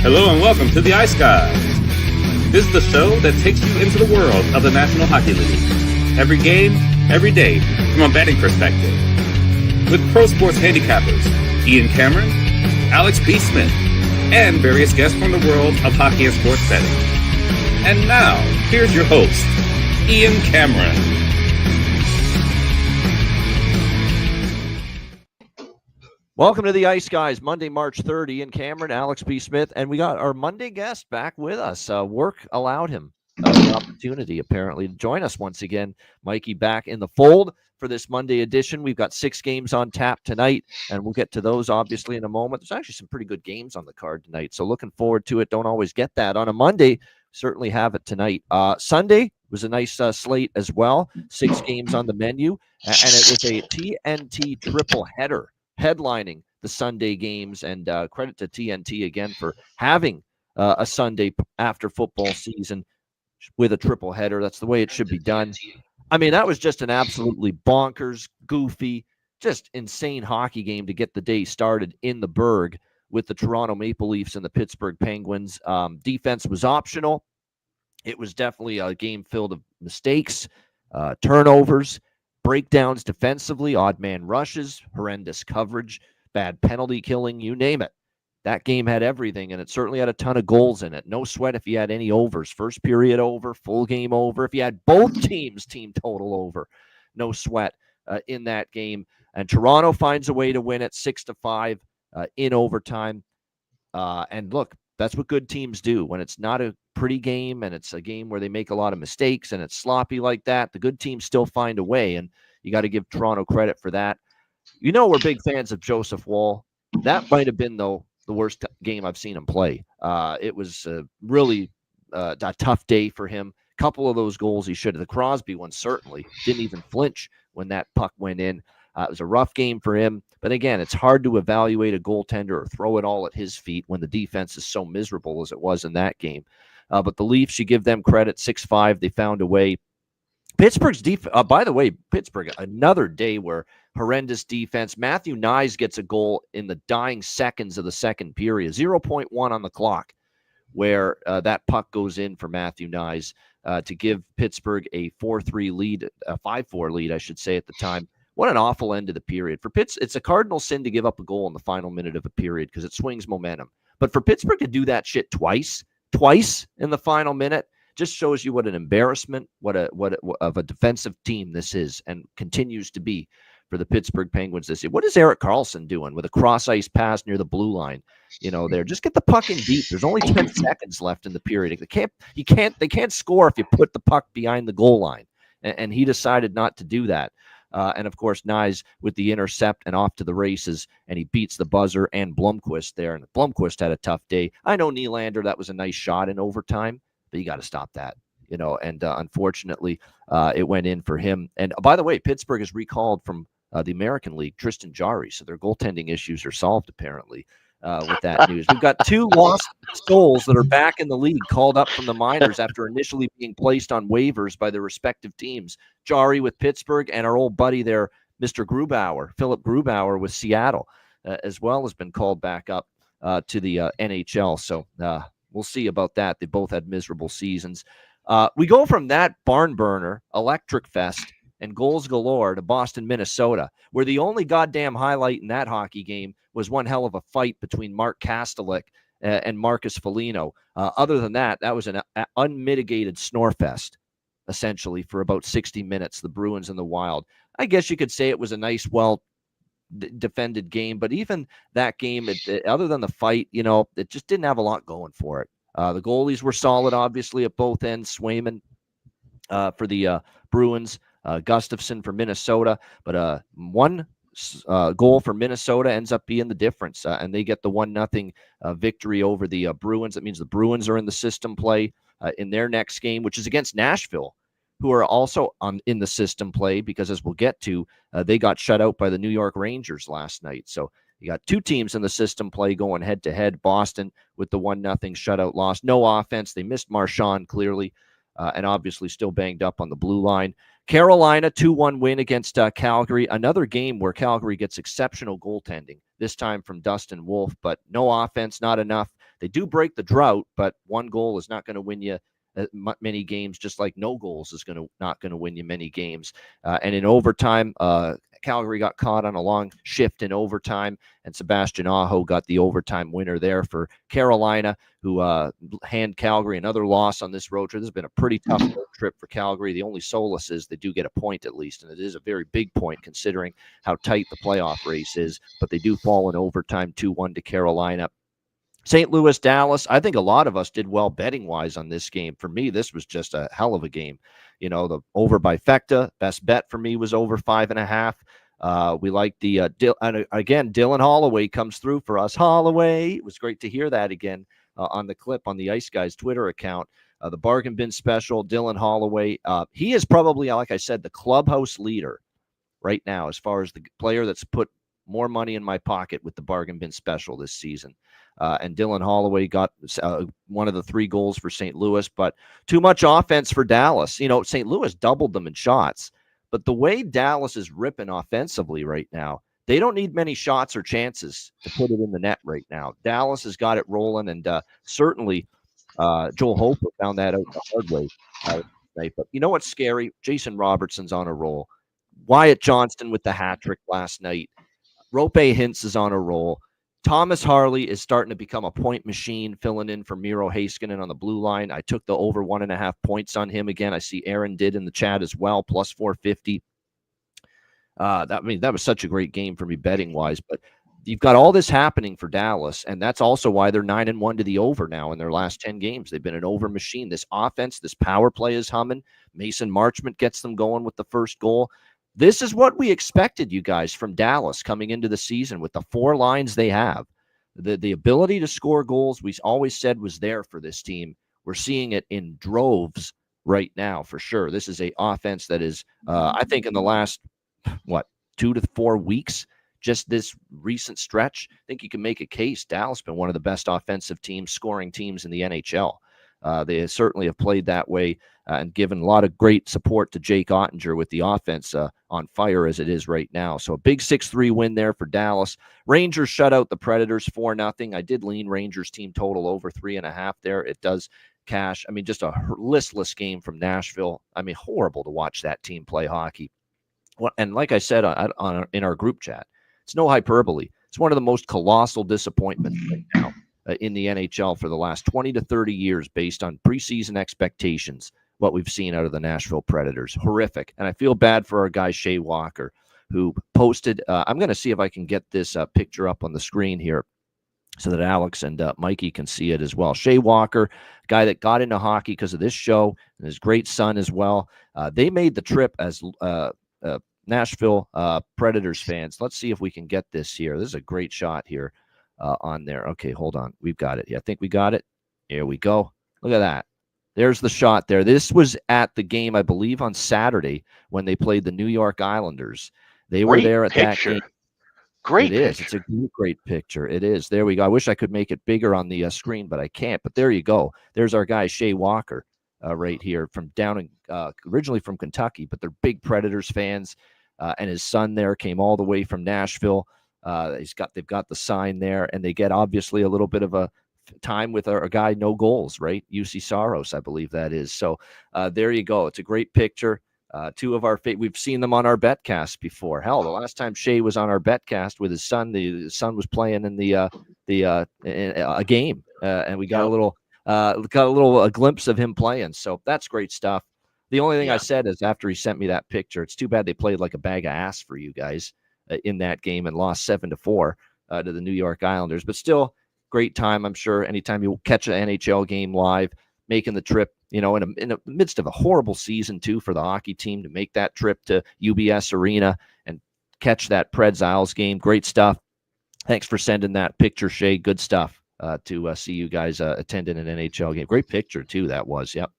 Hello and welcome to the Ice Guys. This is the show that takes you into the world of the National Hockey League. Every game, every day, from a betting perspective. With pro sports handicappers, Ian Cameron, Alex P. Smith, and various guests from the world of hockey and sports betting. And now, here's your host, Ian Cameron. Welcome to the Ice Guys, Monday, March 30. Ian Cameron, Alex P. Smith, and we got our Monday guest back with us. Work allowed him the opportunity, apparently, to join us once again. Mikey back in the fold for this Monday edition. We've got 6 games on tap tonight, and we'll get to those, obviously, in a moment. There's actually some pretty good games on the card tonight, so looking forward to it. Don't always get that on a Monday. Certainly have it tonight. Sunday was a nice slate as well. 6 games on the menu, and it was a TNT triple header headlining the Sunday games, and credit to TNT again for having a Sunday after football season with a triple header. That's the way it should be done. I mean, that was just an absolutely bonkers, goofy, just insane hockey game to get the day started in the Berg with the Toronto Maple Leafs and the Pittsburgh Penguins. Defense was optional. It was definitely a game filled of mistakes, turnovers, breakdowns defensively, odd man rushes, horrendous coverage, bad penalty killing, you name it. That game had everything, and it certainly had a ton of goals in it. No sweat if you had any overs. First period over, full game over. If you had both teams team total over, no sweat in that game. And Toronto finds a way to win it 6-5 in overtime. And look, that's what good teams do. When it's not a pretty game and it's a game where they make a lot of mistakes and it's sloppy like that, the good teams still find a way, and you got to give Toronto credit for that. You know, we're big fans of Joseph Woll. That might have been, though, the worst game I've seen him play. It was really a tough day for him. A couple of those goals he should have. The Crosby one certainly didn't even flinch when that puck went in. It was a rough game for him. But again, it's hard to evaluate a goaltender or throw it all at his feet when the defense is so miserable as it was in that game. But the Leafs, you give them credit, 6-5. They found a way. Pittsburgh's defense, by the way, Pittsburgh, another day where horrendous defense. Matthew Nyes gets a goal in the dying seconds of the second period, 0.1 on the clock, where that puck goes in for Matthew Nyes to give Pittsburgh a 4-3 lead, a 5-4 lead, I should say, at the time. What an awful end of the period. For it's a cardinal sin to give up a goal in the final minute of a period because it swings momentum. But for Pittsburgh to do that shit twice in the final minute just shows you what an embarrassment, what of a defensive team this is and continues to be for the Pittsburgh Penguins this year. What is Erik Karlsson doing with a cross-ice pass near the blue line? There. Just get the puck in deep. There's only 10 seconds left in the period. They can't score if you put the puck behind the goal line. And he decided not to do that. And, of course, Nyes with the intercept and off to the races, and he beats the buzzer and Blomqvist there. And Blomqvist had a tough day. I know Nylander, that was a nice shot in overtime, but you got to stop that, and unfortunately, it went in for him. And, by the way, Pittsburgh is recalled from the American League, Tristan Jarry, so their goaltending issues are solved, apparently, with that news. We've got 2 lost souls that are back in the league, called up from the minors after initially being placed on waivers by their respective teams. Jarry with Pittsburgh, and our old buddy there, Mr. Grubauer, Philip Grubauer with Seattle, as well, has been called back up to the NHL. So we'll see about that. They both had miserable seasons. We go from that barn burner, electric fest, and goals galore to Boston, Minnesota, where the only goddamn highlight in that hockey game was one hell of a fight between Mark Kastelik and Marcus Foligno. Other than that, that was an unmitigated snore fest, essentially, for about 60 minutes, the Bruins and the Wild. I guess you could say it was a nice, well-defended game, but even that game, other than the fight, it just didn't have a lot going for it. The goalies were solid, obviously, at both ends. Swayman for the Bruins, Gustafsson for Minnesota, but one goal for Minnesota ends up being the difference, and they get the 1-0 victory over the Bruins. That means the Bruins are in the system play in their next game, which is against Nashville, who are also in the system play because, as we'll get to, they got shut out by the New York Rangers last night. So you got 2 teams in the system play going head-to-head. Boston with the 1-0 shutout loss. No offense. They missed Marchand clearly, and obviously still banged up on the blue line. Carolina, 2-1 win against Calgary. Another game where Calgary gets exceptional goaltending, this time from Dustin Wolf, but no offense, not enough They do break the drought, but one goal is not going to win you many games, just like no goals is not going to win you many games. And in overtime, Calgary got caught on a long shift in overtime, and Sebastian Aho got the overtime winner there for Carolina, who hand Calgary another loss on this road trip. This has been a pretty tough road trip for Calgary. The only solace is they do get a point at least, and it is a very big point considering how tight the playoff race is, but they do fall in overtime 2-1 to Carolina. St. Louis, Dallas, I think a lot of us did well betting-wise on this game. For me, this was just a hell of a game. You know, the over by Fecta, best bet for me was over 5.5. We like the, again, Dylan Holloway comes through for us. Holloway, it was great to hear that again on the clip on the Ice Guys Twitter account. The bargain bin special, Dylan Holloway. He is probably, like I said, the clubhouse leader right now as far as the player that's put more money in my pocket with the bargain bin special this season. And Dylan Holloway got one of the 3 goals for St. Louis, but too much offense for Dallas. You know, St. Louis doubled them in shots, but the way Dallas is ripping offensively right now, they don't need many shots or chances to put it in the net right now. Dallas has got it rolling, and certainly Joel Hofer found that out the hard way tonight. But you know what's scary? Jason Robertson's on a roll. Wyatt Johnston with the hat trick last night. Rope Hintz is on a roll. Thomas Harley is starting to become a point machine, filling in for Miro Heiskanen on the blue line. I took the over 1.5 points on him again. I see Aaron did in the chat as well, plus 450. That was such a great game for me betting wise. But you've got all this happening for Dallas, and that's also why they're 9-1 to the over now in their last 10 games. They've been an over machine. This offense, this power play is humming. Mason Marchment gets them going with the first goal. This is what we expected, you guys, from Dallas coming into the season with the 4 lines they have. The ability to score goals we always said was there for this team. We're seeing it in droves right now for sure. This is a offense that is, I think, in the last, 2 to 4 weeks, just this recent stretch, I think you can make a case. Dallas has been one of the best offensive teams, scoring teams in the NHL. They certainly have played that way and given a lot of great support to Jake Ottinger with the offense on fire as it is right now. So a big 6-3 win there for Dallas. Rangers shut out the Predators 4-0. I did lean Rangers team total over 3.5 there. It does cash. I mean, just a listless game from Nashville. I mean, horrible to watch that team play hockey. Well, and like I said in our group chat, it's no hyperbole. It's one of the most colossal disappointments right now in the NHL for the last 20 to 30 years based on preseason expectations, what we've seen out of the Nashville Predators. Horrific. And I feel bad for our guy, Shea Walker, who posted, I'm going to see if I can get this picture up on the screen here so that Alex and Mikey can see it as well. Shea Walker, guy that got into hockey because of this show, and his great son as well. They made the trip as Nashville Predators fans. Let's see if we can get this here. This is a great shot here on there. Okay, hold on. We've got it. Yeah, I think we got it. Here we go. Look at that. There's the shot there. This was at the game, I believe, on Saturday when they played the New York Islanders. They were there at that game. Great picture. It's a great picture. It is. There we go. I wish I could make it bigger on the screen, but I can't. But there you go. There's our guy, Shea Walker, right here from down in originally from Kentucky, but they're big Predators fans. And his son there came all the way from Nashville. They've got the sign there, and they get obviously a little bit of a time with our guy, no goals, right? UC Saros, I believe that is. So there you go. It's a great picture. 2 of our we've seen them on our betcast before. Hell, the last time Shea was on our betcast with his son, the son was playing in a game, and we got a little glimpse of him playing. So that's great stuff. The only thing I said is after he sent me that picture, it's too bad they played like a bag of ass for you guys in that game and lost 7-4 to the New York Islanders. But still, great time, I'm sure. Anytime you catch an NHL game live, making the trip, in the midst of a horrible season, too, for the hockey team to make that trip to UBS Arena and catch that Preds Isles game. Great stuff. Thanks for sending that picture, Shea. Good stuff to see you guys attending an NHL game. Great picture, too, that was. Yep.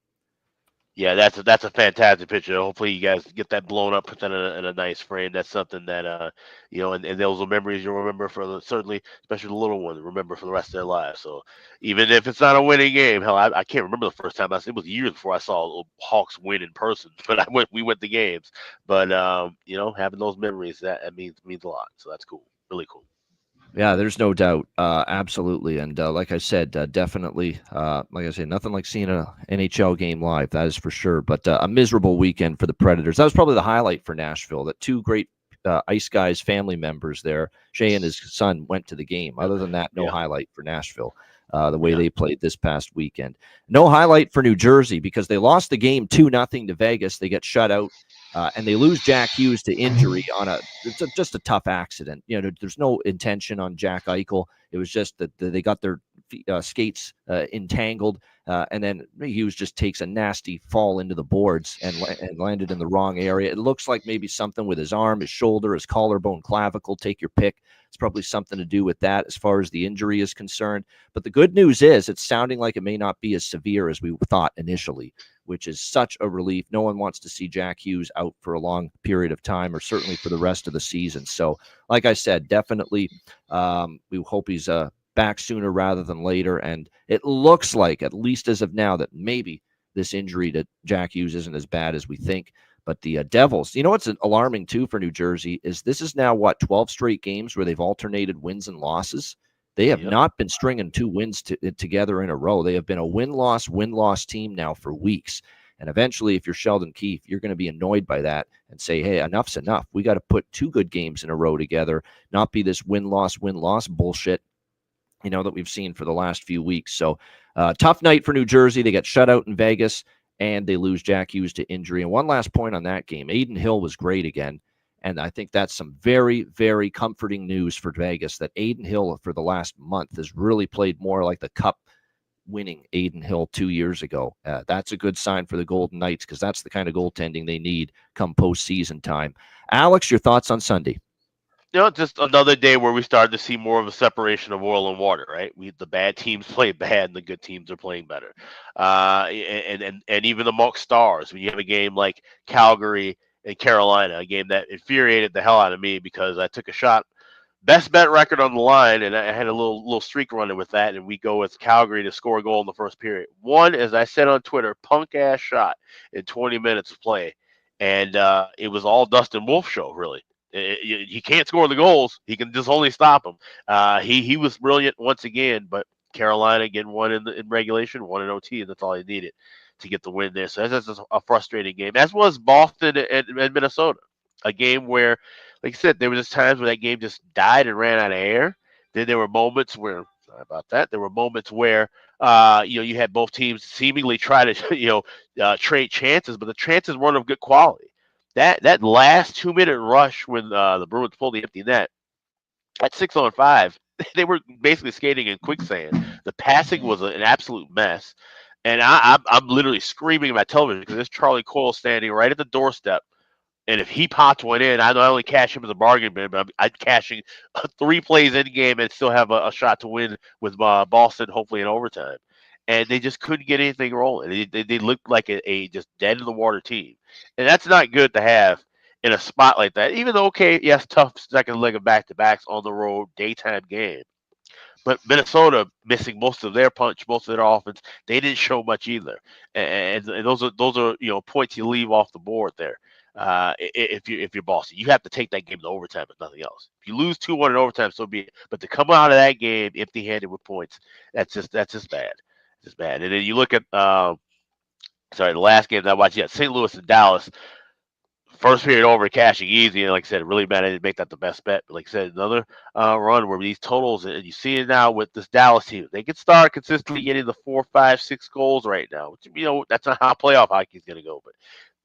Yeah, that's a fantastic picture. Hopefully you guys get that blown up, put that in a nice frame. That's something that and those are memories you'll remember certainly, especially the little ones, remember for the rest of their lives. So even if it's not a winning game, hell, I can't remember the first time it was years before I saw Hawks win in person, but we went to games. But having those memories that means a lot. So that's cool, really cool. Yeah, there's no doubt. Absolutely. And like I said, definitely, like I say, nothing like seeing an NHL game live. That is for sure. But a miserable weekend for the Predators. That was probably the highlight for Nashville, that two great Ice Guys family members there, Shay and his son, went to the game. Other than that, no Yeah. highlight for Nashville, the way they played this past weekend. No highlight for New Jersey because they lost the game 2-0 to Vegas. They get shut out. And they lose Jack Hughes to injury on just a tough accident. You know, there's no intention on Jack Eichel. It was just that they got their skates entangled, and then Hughes just takes a nasty fall into the boards and landed in the wrong area. It looks like maybe something with his arm, his shoulder, his collarbone, clavicle. Take your pick. It's probably something to do with that as far as the injury is concerned. But the good news is it's sounding like it may not be as severe as we thought initially, which is such a relief. No one wants to see Jack Hughes out for a long period of time, or certainly for the rest of the season. So, like I said, definitely we hope he's back sooner rather than later. And it looks like, at least as of now, that maybe this injury to Jack Hughes isn't as bad as we think. But the Devils, you know what's alarming too for New Jersey is this is now, 12 straight games where they've alternated wins and losses. They have not been stringing 2 wins together in a row. They have been a win-loss team now for weeks. And eventually, if you're Sheldon Keefe, you're going to be annoyed by that and say, hey, enough's enough. We got to put 2 good games in a row together, not be this win-loss bullshit, that we've seen for the last few weeks. So tough night for New Jersey. They get shut out in Vegas, and they lose Jack Hughes to injury. And one last point on that game, Adin Hill was great again. And I think that's some very, very comforting news for Vegas, that Adin Hill for the last month has really played more like the cup-winning Adin Hill 2 years ago. That's a good sign for the Golden Knights, because that's the kind of goaltending they need come postseason time. Alex, your thoughts on Sunday? Just another day where we started to see more of a separation of oil and water, right? The bad teams play bad, and the good teams are playing better. And even amongst stars, when you have a game like Calgary and Carolina, a game that infuriated the hell out of me because I took a shot, best bet record on the line, and I had a little streak running with that, and we go with Calgary to score a goal in the first period. One, as I said on Twitter, punk ass shot in 20 minutes of play, and it was all Dustin Wolf show, really. He can't score the goals. He can just only stop them. He was brilliant once again, but Carolina getting one in regulation, one in OT, and that's all he needed to get the win there. So that's a frustrating game, as was Boston and Minnesota, a game where, like I said, there was just times where that game just died and ran out of air. Then there were moments where, sorry about that, there were moments where you had both teams seemingly try to trade chances, but the chances weren't of good quality. That last 2-minute rush when the Bruins pulled the empty net at 6-on-5, they were basically skating in quicksand. The passing was an absolute mess, and I'm literally screaming at my television because there's Charlie Coyle standing right at the doorstep. And if he popped one in, I not only cash him as a bargain bin, but I'm cashing 3 plays in game and still have a shot to win with Boston, hopefully in overtime. And they just couldn't get anything rolling. They looked like a just dead in the water team, and that's not good to have in a spot like that. Even though, okay, yes, tough second leg of back-to-backs on the road, daytime game. But Minnesota missing most of their punch, most of their offense, they didn't show much either. And those are points you leave off the board there. If you're Boston, you have to take that game to overtime, if nothing else. If you lose 2-1 in overtime, so be it. But to come out of that game empty-handed with points, that's just bad. Just bad. And then you look at the last game that I watched, St. Louis and Dallas. First period over, cashing easy, and like I said, really bad. I didn't make that the best bet. But like I said, another run where these totals, and you see it now with this Dallas team, they can start consistently getting the 4, 5, 6 goals right now. Which, that's not how playoff hockey is going to go. But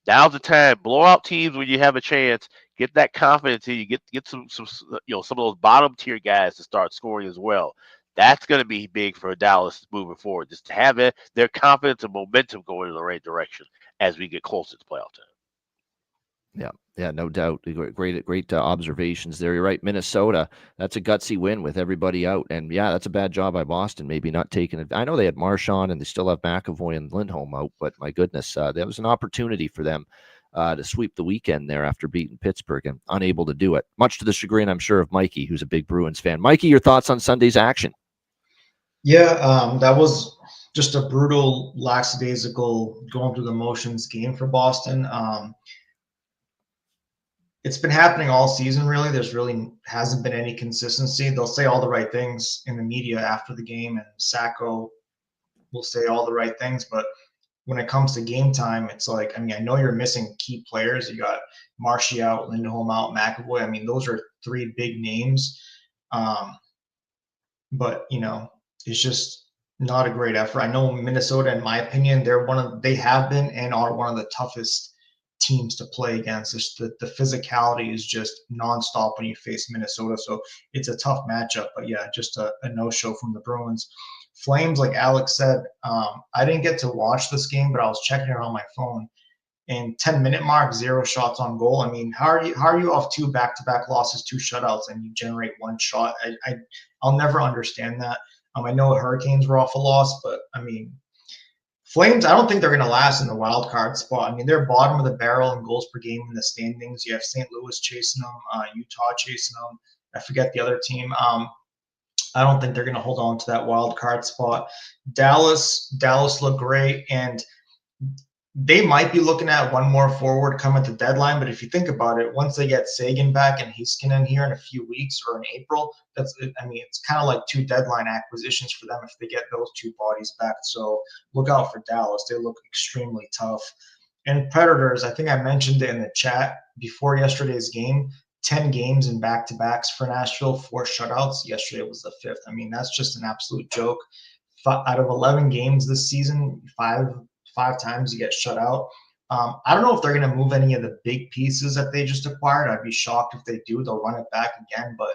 now's the time. Blow out teams when you have a chance. Get that confidence in you. Get some of those bottom tier guys to start scoring as well. That's going to be big for Dallas moving forward. Just to have their confidence and momentum going in the right direction as we get closer to playoff time. Yeah, no doubt. Great observations there. You're right. Minnesota, that's a gutsy win with everybody out. And yeah, that's a bad job by Boston, maybe not taking it. I know they had Marchand and they still have McAvoy and Lindholm out, but my goodness, that was an opportunity for them to sweep the weekend there after beating Pittsburgh, and unable to do it. Much to the chagrin, I'm sure, of Mikey, who's a big Bruins fan. Mikey, your thoughts on Sunday's action? Yeah, that was just a brutal, lackadaisical, going through the motions game for Boston. it's been happening all season, really. There's really hasn't been any consistency. They'll say all the right things in the media after the game, and Sacco will say all the right things, but when it comes to game time, it's like, I mean, I know you're missing key players. You got Marshy out, Lindholm out, McAvoy. I mean, those are three big names. But, it's just not a great effort. I know Minnesota, in my opinion, they have been and are one of the toughest teams to play against. The physicality is just nonstop when you face Minnesota. So it's a tough matchup. But yeah, just a no-show from the Bruins. Flames, like Alex said, I didn't get to watch this game, but I was checking it on my phone. And 10-minute mark, 0 shots on goal. I mean, how are you off 2 back-to-back losses, 2 shutouts, and you generate 1 shot? I'll never understand that. I know Hurricanes were off a loss, but I mean, Flames, I don't think they're going to last in the wild card spot. I mean, they're bottom of the barrel in goals per game in the standings. You have St. Louis chasing them, Utah chasing them. I forget the other team. I don't think they're going to hold on to that wild card spot. Dallas looked great, and they might be looking at one more forward come at the deadline. But if you think about it, once they get Sagan back and Heiskanen here in a few weeks or in April, it's kind of like 2 deadline acquisitions for them if they get those 2 bodies back. So look out for Dallas. They look extremely tough. And Predators, I think I mentioned it in the chat before yesterday's game, 10 games in back-to-backs for Nashville, 4 shutouts. Yesterday was the 5th. I mean, that's just an absolute joke. Out of 11 games this season, five times you get shut out. I don't know if they're going to move any of the big pieces that they just acquired. I'd be shocked if they do. They'll run it back again, but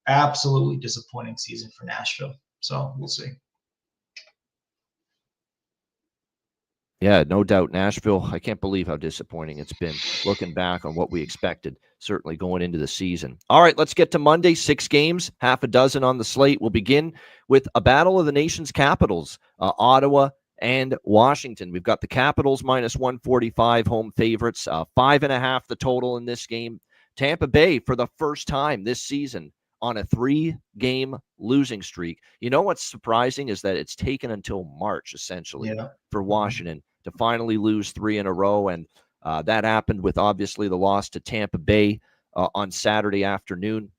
absolutely disappointing season for Nashville. So we'll see. Yeah, no doubt. Nashville, I can't believe how disappointing it's been looking back on what we expected, certainly going into the season. All right, let's get to Monday. 6 games, half a dozen on the slate. We'll begin with a battle of the nation's capitals, Ottawa and Washington. We've got the Capitals minus 145 home favorites, 5.5 the total in this game. Tampa Bay for the first time this season on a 3-game losing streak. You know what's surprising is that it's taken until March, essentially, for Washington to finally lose 3 in a row. And that happened with, obviously, the loss to Tampa Bay on Saturday afternoon.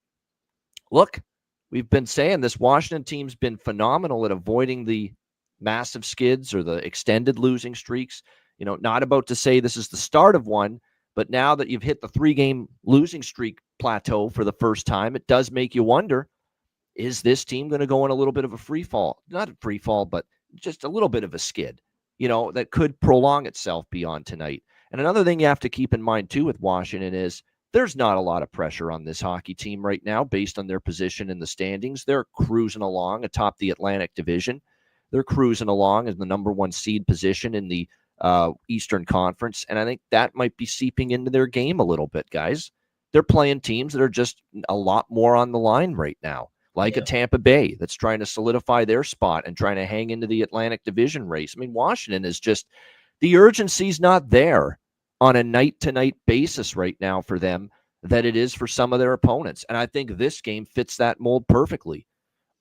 Look, we've been saying this Washington team's been phenomenal at avoiding the massive skids or the extended losing streaks. Not about to say this is the start of one, but now that you've hit the 3-game losing streak plateau for the first time, it does make you wonder, is this team going to go in a little bit of a free fall? Not a free fall, but just a little bit of a skid, that could prolong itself beyond tonight. And another thing you have to keep in mind, too, with Washington is there's not a lot of pressure on this hockey team right now based on their position in the standings. They're cruising along atop the Atlantic Division. They're cruising along as the number 1 seed position in the Eastern Conference. And I think that might be seeping into their game a little bit, guys. They're playing teams that are just a lot more on the line right now, like a Tampa Bay that's trying to solidify their spot and trying to hang into the Atlantic Division race. I mean, Washington is just, the urgency's not there on a night-to-night basis right now for them that it is for some of their opponents. And I think this game fits that mold perfectly.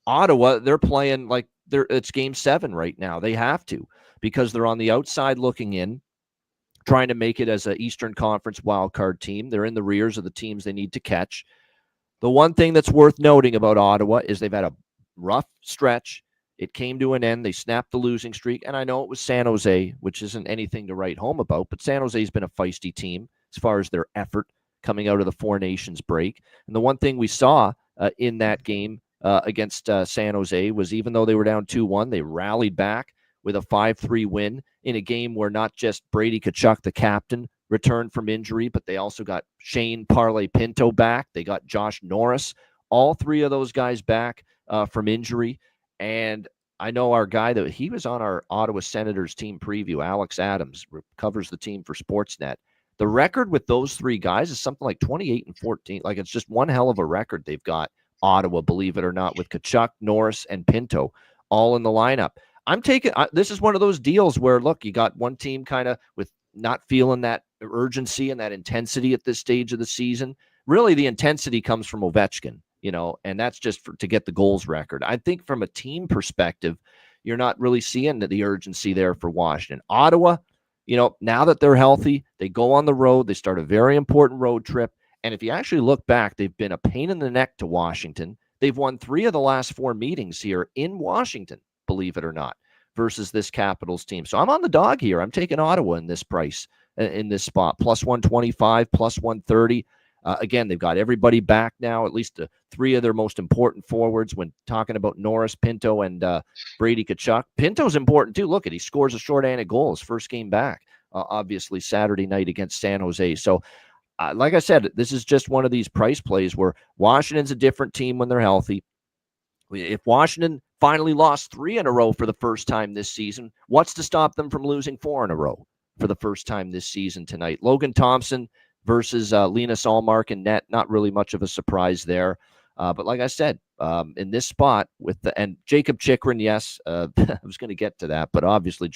Ottawa, they're playing like it's game 7 right now. They have to, because they're on the outside looking in, trying to make it as an Eastern Conference wildcard team. They're in the rears of the teams they need to catch. The one thing that's worth noting about Ottawa is they've had a rough stretch. It came to an end. They snapped the losing streak. And I know it was San Jose, which isn't anything to write home about, but San Jose's been a feisty team as far as their effort coming out of the 4 Nations break. And the one thing we saw in that game against San Jose was, even though they were down 2-1, they rallied back with a 5-3 win in a game where not just Brady Tkachuk, the captain, returned from injury, but they also got Shane Parlay Pinto back. They got Josh Norris, all 3 of those guys back from injury. And I know our guy that he was on our Ottawa Senators team preview, Alex Adams, covers the team for Sportsnet. The record with those 3 guys is something like 28-14. Like, it's just one hell of a record they've got, Ottawa, believe it or not, with Tkachuk, Norris, and Pinto all in the lineup. I'm taking this is one of those deals where, look, you got one team kind of with not feeling that urgency and that intensity at this stage of the season. Really, the intensity comes from Ovechkin, and that's just to get the goals record. I think from a team perspective, you're not really seeing the urgency there for Washington. Ottawa, now that they're healthy, they go on the road. They start a very important road trip, And if you actually look back, they've been a pain in the neck to Washington. They've won 3 of the last 4 meetings here in Washington, believe it or not, versus this Capitals team. So I'm on the dog here. I'm taking Ottawa in this price, in this spot, plus 125, plus 130. Again, they've got everybody back now, at least 3 of their most important forwards when talking about Norris, Pinto, and Brady Tkachuk. Pinto's important too. Look at, he scores a shorthanded goal his first game back, obviously Saturday night against San Jose. So like I said, this is just one of these price plays where Washington's a different team when they're healthy. If Washington finally lost 3 in a row for the first time this season, what's to stop them from losing 4 in a row for the first time this season tonight? Logan Thompson versus Linus Ullmark in net, not really much of a surprise there. But like I said, in this spot and Jacob Chychrun, yes, I was going to get to that, but obviously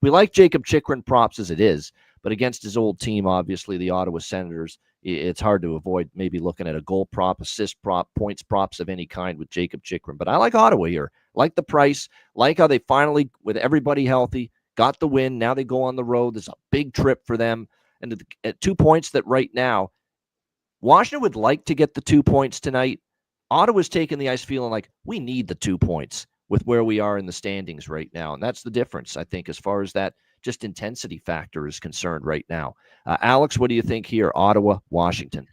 we like Jacob Chychrun props as it is, but against his old team, obviously the Ottawa Senators, it's hard to avoid maybe looking at a goal prop, assist prop, points props of any kind with Jacob Chychrun. But I like Ottawa here, like the price, like how they finally, with everybody healthy, got the win. Now they go on the road. There's a big trip for them. And at 2 points that right now, Washington would like to get the 2 points tonight. Ottawa's taking the ice feeling like we need the 2 points with where we are in the standings right now. And that's the difference, I think, as far as that just intensity factor is concerned right now. Alex, what do you think here? Ottawa, Washington.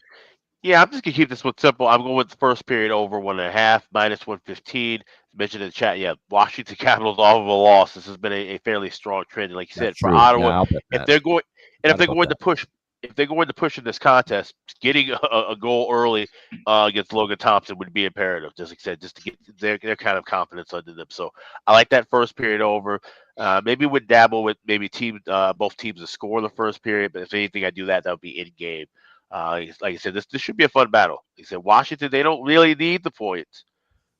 Yeah, I'm just gonna keep this one simple. I'm going with the first period over 1.5 minus 115. Mentioned in the chat, yeah, Washington Capitals off of a loss. This has been a fairly strong trend. And like you said, That's for true. Ottawa, Yeah, I'll bet if that. they're going That. if they're going to push in this contest, getting a goal early against Logan Thompson would be imperative. Just like I said, just to get their kind of confidence under them. So I like that first period over. Maybe would dabble with maybe both teams to score the first period, but if anything, I do that would be in game. Like I said, this should be a fun battle. Like I said, Washington, they don't really need the points,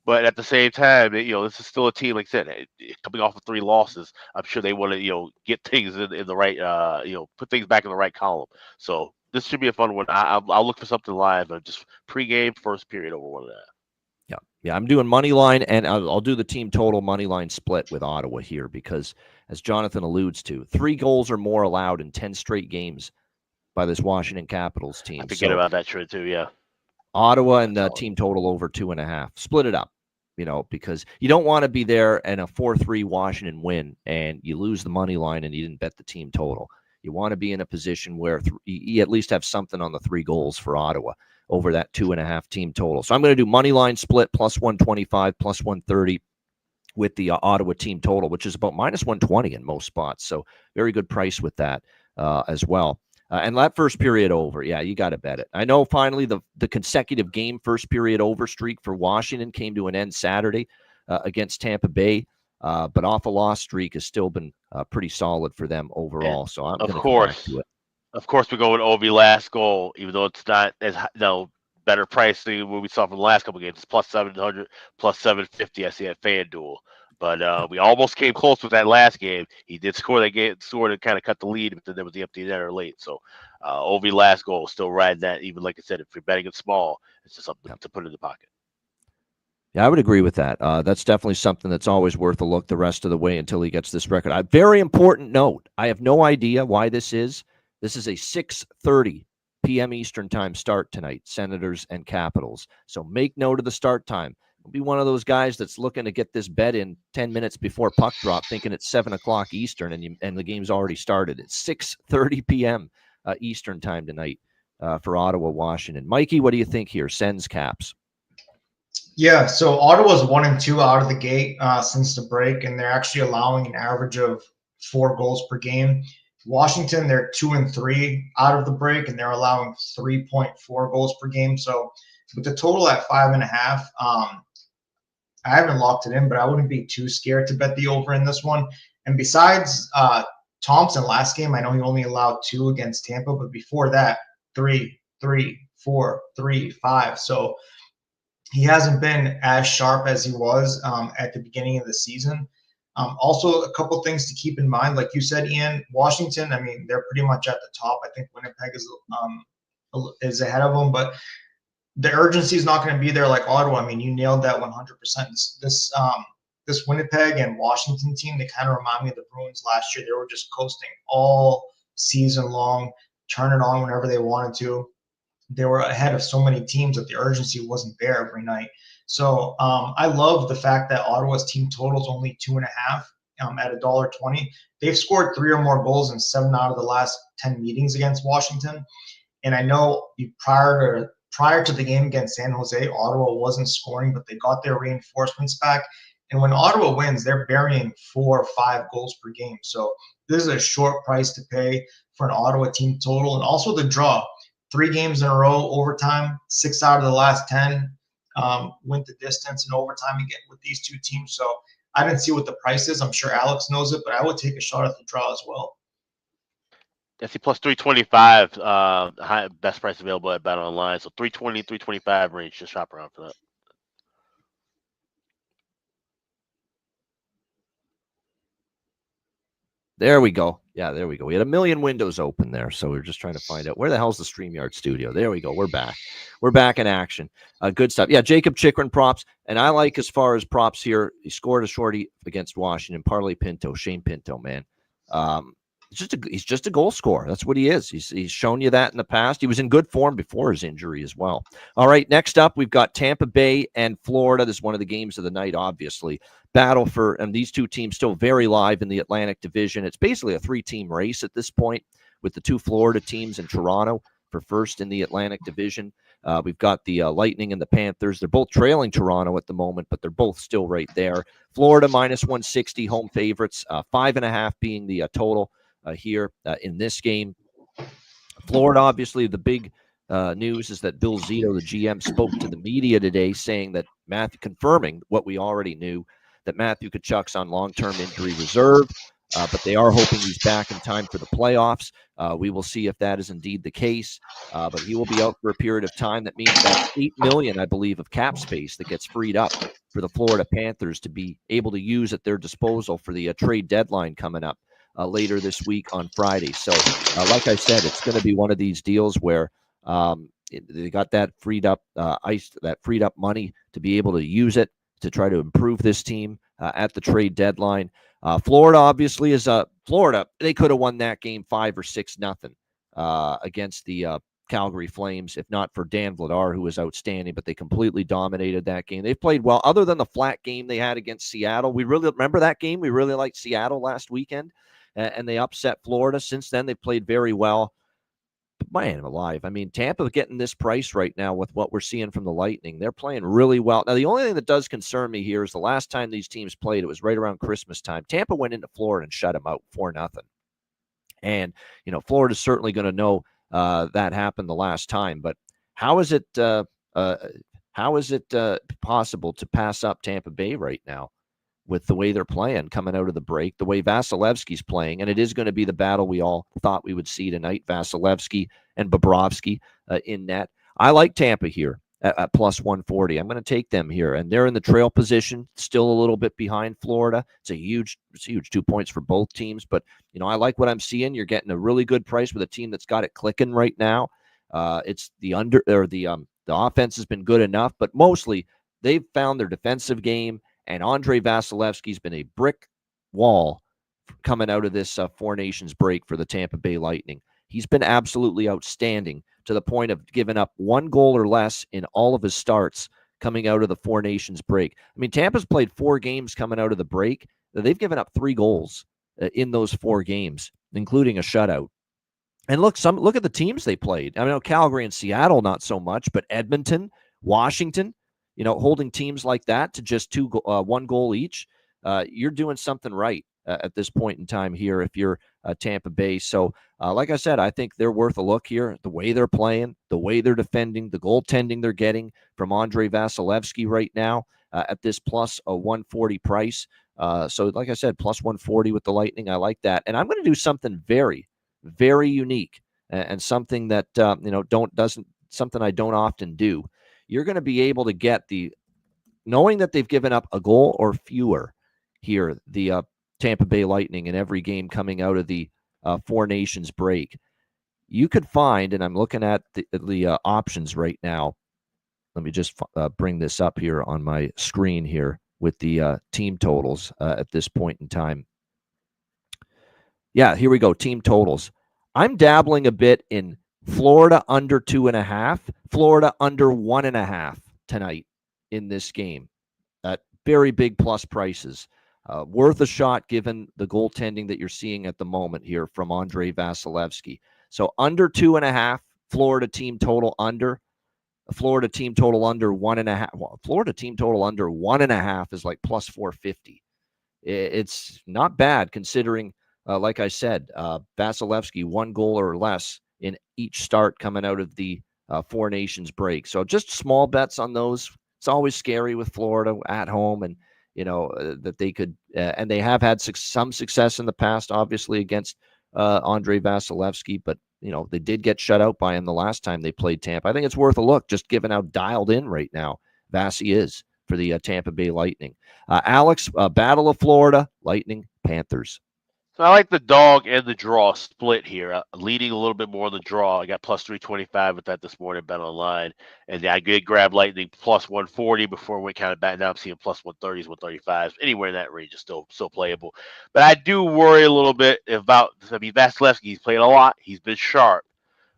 but at the same time, this is still a team. Like I said, coming off of 3 losses, I'm sure they want to get things in the right, put things back in the right column. So this should be a fun one. I'll look for something live, just pregame first period over 1.5. Yeah, I'm doing money line, and I'll do the team total money line split with Ottawa here because, as Jonathan alludes to, 3 goals or more allowed in 10 straight games by this Washington Capitals team. I forget about that trend too. Yeah, Ottawa and the team total over 2.5. Split it up, because you don't want to be there in a 4-3 Washington win and you lose the money line and you didn't bet the team total. You want to be in a position where you at least have something on the 3 goals for Ottawa over that 2.5 team total. So I'm going to do money line split plus 125, plus 130 with the Ottawa team total, which is about minus 120 in most spots. So very good price with that as well. And that first period over, yeah, you got to bet it. I know finally the consecutive game first period over streak for Washington came to an end Saturday against Tampa Bay, but off a loss streak has still been pretty solid for them overall. And so I'm going to come back to it. Of course, we go with Ovi last goal, even though it's not as better price than what we saw from the last couple of games. It's plus 700, plus 750. I see at FanDuel. But we almost came close with that last game. He did score that game, and kind of cut the lead, but then there was the empty netter late. So Ovi last goal, still riding that. Even like I said, if you're betting it small, it's just something to put in the pocket. Yeah, I would agree with that. That's definitely something that's always worth a look the rest of the way until he gets this record. Very important note. I have no idea why this is. This is a 6:30 p.m. Eastern time start tonight, Senators and Capitals. So make note of the start time. Don't be one of those guys that's looking to get this bet in 10 minutes before puck drop, thinking it's 7 o'clock Eastern and the game's already started. It's 6:30 p.m. Eastern time tonight for Ottawa, Washington. Mikey, what do you think here? Sens, Caps. Yeah, so Ottawa's 1-2 out of the gate since the break, and they're actually allowing an average of 4 goals per game. Washington, they're 2-3 out of the break, and they're allowing 3.4 goals per game. So with the total at 5.5, I haven't locked it in, but I wouldn't be too scared to bet the over in this one. And besides Thompson last game, I know he only allowed 2 against Tampa, but before that, 3, 3, 4, 3, 5. So he hasn't been as sharp as he was at the beginning of the season. Also, a couple things to keep in mind, like you said, Ian, Washington, I mean, they're pretty much at the top. I think Winnipeg is ahead of them, but the urgency is not going to be there like Ottawa. I mean, you nailed that 100%. This Winnipeg and Washington team, they kind of remind me of the Bruins last year. They were just coasting all season long, turn it on whenever they wanted to. they were ahead of so many teams that the urgency wasn't there every night. So I love the fact that Ottawa's team total is only 2.5 at $1.20. They've scored 3 or more goals in 7 out of the last 10 meetings against Washington. And I know prior to the game against San Jose, Ottawa wasn't scoring, but they got their reinforcements back. And when Ottawa wins, they're burying 4 or 5 goals per game. So this is a short price to pay for an Ottawa team total. And also the draw. 3 games in a row, overtime, 6 out of the last 10 went the distance in overtime again with these two teams. So I didn't see what the price is. I'm sure Alex knows it, but I would take a shot at the draw as well. FC plus 325, best price available at Bet Online. So 320, 325 range. Just shop around for that. There we go. Yeah, there we go. We had a million windows open there, so we are just trying to find out where the hell's the StreamYard studio. There we go. We're back. We're back in action. Good stuff. Yeah, Jacob Chikrin props, and I like as far as props here. He scored a shorty against Washington. Parlay Pinto, Shane Pinto, man. He's just a goal scorer. That's what he is. He's shown you that in the past. He was in good form before his injury as well. All right, next up, we've got Tampa Bay and Florida. This is one of the games of the night, obviously. Battle for, and these two teams still very live in the Atlantic Division. It's basically a 3-team race at this point with the 2 Florida teams in Toronto for first in the Atlantic Division. We've got the Lightning and the Panthers. They're both trailing Toronto at the moment, but they're both still right there. Florida minus 160 home favorites, 5.5 being the total here in this game. Florida, obviously, the big news is that Bill Zito, the GM, spoke to the media today saying that confirming what we already knew, that Matthew Tkachuk's on long-term injury reserve, but they are hoping he's back in time for the playoffs. We will see if that is indeed the case, but he will be out for a period of time. That means that $8 million, I believe, of cap space that gets freed up for the Florida Panthers to be able to use at their disposal for the trade deadline coming up later this week on Friday. So, like I said, it's going to be one of these deals where they got that freed up money to be able to use it to try to improve this team at the trade deadline. Florida obviously is Florida. They could have won that game 5 or 6-0 against the Calgary Flames, if not for Dan Vladar, who was outstanding, but they completely dominated that game. They've played well, other than the flat game they had against Seattle. We really remember that game. We really liked Seattle last weekend, and they upset Florida. Since then, they've played very well. But man alive, I mean, Tampa getting this price right now with what we're seeing from the Lightning. They're playing really well. Now, the only thing that does concern me here is the last time these teams played, it was right around Christmas time. Tampa went into Florida and shut them out 4-0. And, Florida's certainly going to know that happened the last time. But how is it possible to pass up Tampa Bay right now with the way they're playing coming out of the break, the way Vasilevsky's playing? And it is going to be the battle we all thought we would see tonight, Vasilevsky and Bobrovsky in net. I like Tampa here at plus 140. I'm going to take them here, and they're in the trail position, still a little bit behind Florida. It's a huge 2 points for both teams, but I like what I'm seeing. You're getting a really good price with a team that's got it clicking right now. It's the offense has been good enough, but mostly they've found their defensive game. And Andrei Vasilevsky's been a brick wall coming out of this Four Nations break for the Tampa Bay Lightning. He's been absolutely outstanding to the point of giving up 1 goal or less in all of his starts coming out of the Four Nations break. I mean, Tampa's played 4 games coming out of the break. They've given up 3 goals in those 4 games, including a shutout. And look at the teams they played. I mean, Calgary and Seattle, not so much, but Edmonton, Washington, holding teams like that to just 1 goal each, you're doing something right at this point in time here if you're Tampa Bay. So, like I said, I think they're worth a look here. The way they're playing, the way they're defending, the goaltending they're getting from Andrei Vasilevsky right now at this plus a 140 price. So, like I said, plus 140 with the Lightning. I like that. And I'm going to do something very, very unique and something that something I don't often do. You're going to be able to get knowing that they've given up a goal or fewer here, the Tampa Bay Lightning in every game coming out of the Four Nations break. You could find, and I'm looking at the options right now. Let me just bring this up here on my screen here with the team totals at this point in time. Yeah, here we go, team totals. I'm dabbling a bit in Florida under 2.5, Florida under 1.5 tonight in this game. At very big plus prices. Worth a shot given the goaltending that you're seeing at the moment here from Andrei Vasilevsky. So under 2.5, Florida team total under. Florida team total under 1.5. Well, Florida team total under 1.5 is like plus 450. It's not bad considering, like I said, Vasilevsky 1 goal or less in each start coming out of the Four Nations break. So just small bets on those. It's always scary with Florida at home, and that they could, and they have had some success in the past, obviously against Andrei Vasilevsky, but they did get shut out by him the last time they played Tampa. I think it's worth a look, just given how dialed in right now Vasi is for the Tampa Bay Lightning. Alex, Battle of Florida, Lightning, Panthers. So I like the dog and the draw split here, leading a little bit more on the draw. I got plus 325 with that this morning, bet online. And I did grab Lightning plus 140 before we kind of back. Now I'm seeing plus 130s, 135s. Anywhere in that range is still playable. But I do worry a little bit about, Vasilevsky, he's played a lot. He's been sharp.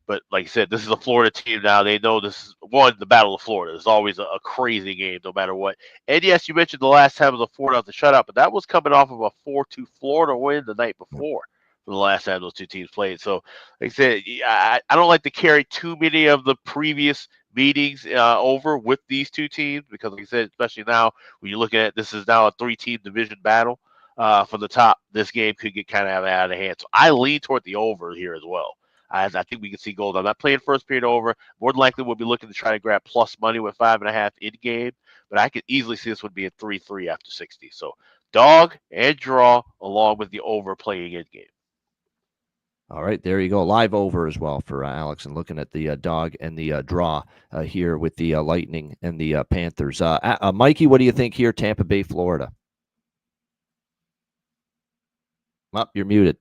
But like I said, this is a Florida team now. They know this is, the Battle of Florida. It's always a crazy game, no matter what. And yes, you mentioned the last time was a 4-0 shutout, but that was coming off of a 4-2 Florida win the night before for the last time those two teams played. So, like I said, I don't like to carry too many of the previous meetings over with these two teams because, like I said, especially now when you're looking at this is now a 3-team division battle for the top. This game could get kind of out of hand. So I lean toward the over here as well. I think we can see gold. I'm not playing first period over. More than likely, we'll be looking to try to grab plus money with 5.5 in game. But I could easily see this would be a 3-3 after 60. So dog and draw along with the over playing in game. All right, there you go. Live over as well for Alex, and looking at the dog and the draw here with the Lightning and the Panthers. Mikey, what do you think here? Tampa Bay, Florida. You're muted.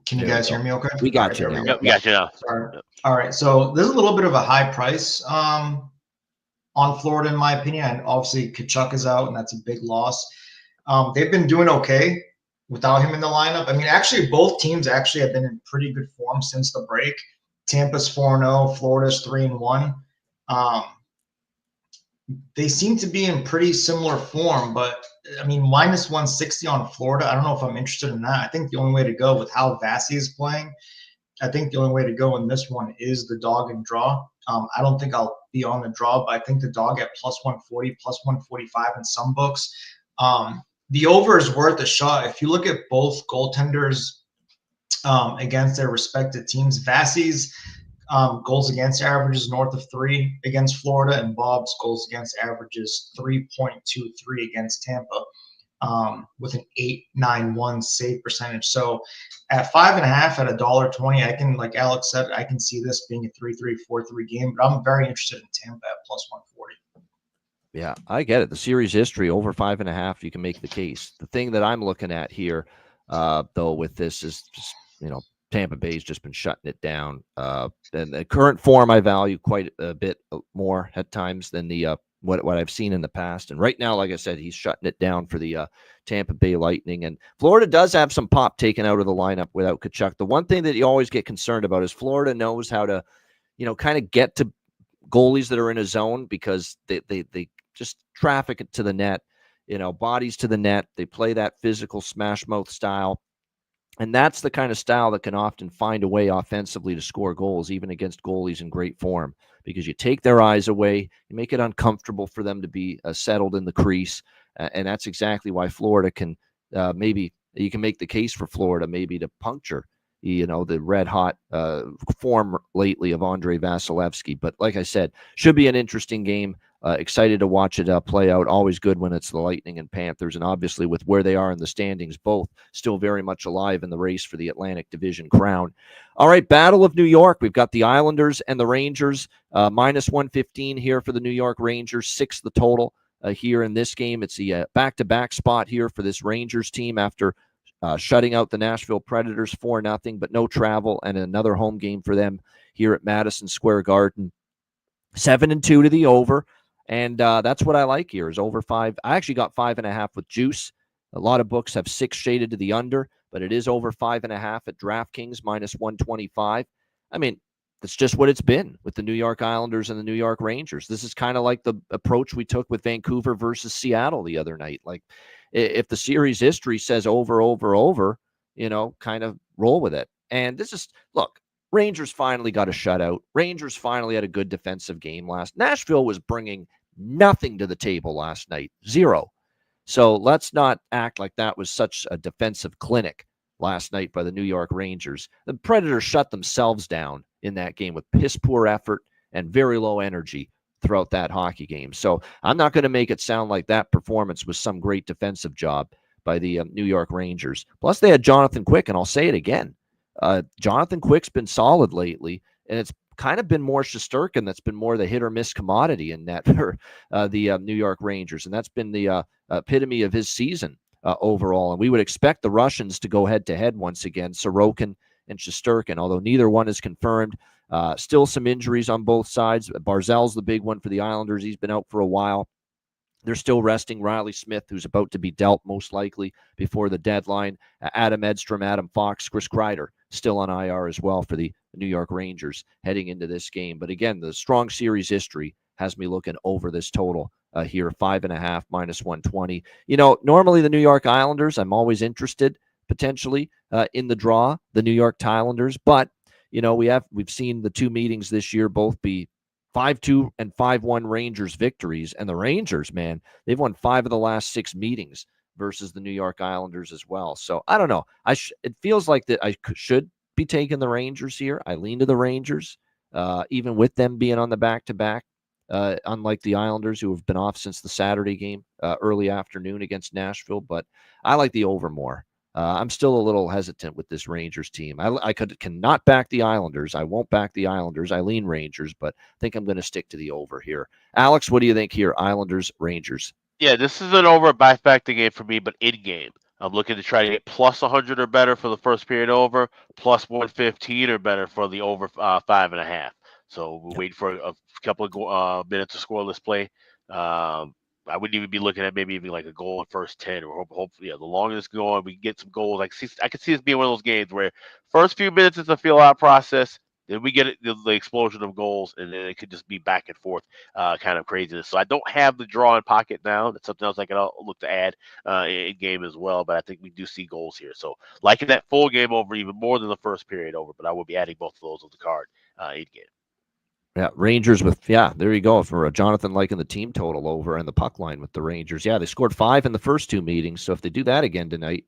Can you guys hear me okay? We got you now. We got you now. Sorry. All right. So there's a little bit of a high price on Florida, in my opinion. And obviously, Tkachuk is out, and that's a big loss. They've been doing okay without him in the lineup. I mean, actually, both teams actually have been in pretty good form since the break. Tampa's 4-0, Florida's 3-1. They seem to be in pretty similar form, but I mean, minus 160 on Florida. I don't know if I'm interested in that. I think the only way to go with how Vasi is playing, I think the only way to go in this one is the dog and draw. I don't think I'll be on the draw, but I think the dog at plus 140, plus 145 in some books. The over is worth a shot. If you look at both goaltenders against their respective teams, Vasi's goals against averages north of 3 against Florida, and Bob's goals against averages 3.23 against Tampa, with an 8.91 save percentage. So at 5.5 at $1.20, I can, like Alex said, I can see this being a 3-3, 4-3 game, but I'm very interested in Tampa at plus 140. Yeah, I get it. The series history over 5.5, you can make the case. The thing that I'm looking at here, though, with this is just, Tampa Bay's just been shutting it down. And the current form I value quite a bit more at times than the what I've seen in the past. And right now, like I said, he's shutting it down for the Tampa Bay Lightning. And Florida does have some pop taken out of the lineup without Tkachuk. The one thing that you always get concerned about is Florida knows how to, kind of get to goalies that are in a zone because they just traffic it to the net, bodies to the net. They play that physical smash mouth style. And that's the kind of style that can often find a way offensively to score goals, even against goalies in great form, because you take their eyes away, you make it uncomfortable for them to be settled in the crease. And that's exactly why Florida can maybe you can make the case for Florida maybe to puncture, the red hot form lately of Andrei Vasilevsky. But like I said, should be an interesting game. Excited to watch it play out. Always good when it's the Lightning and Panthers. And obviously with where they are in the standings, both still very much alive in the race for the Atlantic Division crown. All right, Battle of New York. We've got the Islanders and the Rangers. Minus 115 here for the New York Rangers. 6 the total here in this game. It's the back-to-back spot here for this Rangers team after shutting out the Nashville Predators 4-0, but no travel and another home game for them here at Madison Square Garden. 7-2 to the over. And that's what I like here is over 5. I actually got 5.5 with juice A lot of books have 6 shaded to the under, but it is over 5.5 at DraftKings, minus 125. I mean, that's just what it's been with the New York Islanders and the New York Rangers. This is kind of like the approach we took with Vancouver versus Seattle the other night. Like, if the series history says over, kind of roll with it. And this is, look, Rangers finally got a shutout. Rangers finally had a good defensive game last. Nashville was bringing nothing to the table last night, 0. So let's not act like that was such a defensive clinic last night by the New York Rangers. The Predators shut themselves down in that game with piss poor effort and very low energy throughout that hockey game. So I'm not going to make it sound like that performance was some great defensive job by the New York Rangers. Plus, they had Jonathan Quick, and I'll say it again. Jonathan Quick's been solid lately, and it's kind of been more Shesterkin that's been more the hit or miss commodity in that for the New York Rangers, and that's been the epitome of his season overall. And we would expect the Russians to go head-to-head once again, Sorokin and Shesterkin, although neither one is confirmed. Still some injuries on both sides. Barzal's the big one for the Islanders. He's been out for a while. They're still resting Riley Smith, who's about to be dealt most likely before the deadline. Adam Edstrom, Adam Fox, Chris Kreider still on IR as well for the New York Rangers heading into this game. But again, the strong series history has me looking over this total here, 5.5 minus 120. Normally the New York Islanders, I'm always interested potentially in the draw, the New York Islanders, but we've seen the 2 meetings this year both be 5-2 and 5-1 Rangers victories. And the Rangers, man, they've won 5 of the last 6 meetings versus the New York Islanders as well. So I don't know. It feels like that I should be taking the Rangers here. I lean to the Rangers, even with them being on the back-to-back, unlike the Islanders, who have been off since the Saturday game, early afternoon against Nashville. But I like the over more. I'm still a little hesitant with this Rangers team. I cannot back the Islanders. I won't back the Islanders. I lean Rangers, but I think I'm going to stick to the over here. Alex, what do you think here? Islanders, Rangers. Yeah, this is an over back the game for me, but in game. I'm looking to try to get plus 100 or better for the first period over, plus 115 or better for the over 5.5. So we're waiting for a couple of minutes of scoreless play. I wouldn't even be looking at maybe even like a goal in first 10, or hopefully, the longer this goes on, we can get some goals. I could see this being one of those games where first few minutes it's a feel-out process, then we get the explosion of goals, and then it could just be back and forth kind of craziness. So I don't have the draw in pocket now. That's something else I can look to add in game as well, but I think we do see goals here. So liking that full game over even more than the first period over, but I will be adding both of those on the card in game. Yeah, Rangers there you go. For Jonathan liking the team total over and the puck line with the Rangers. Yeah, they scored 5 in the first 2 meetings. So if they do that again tonight,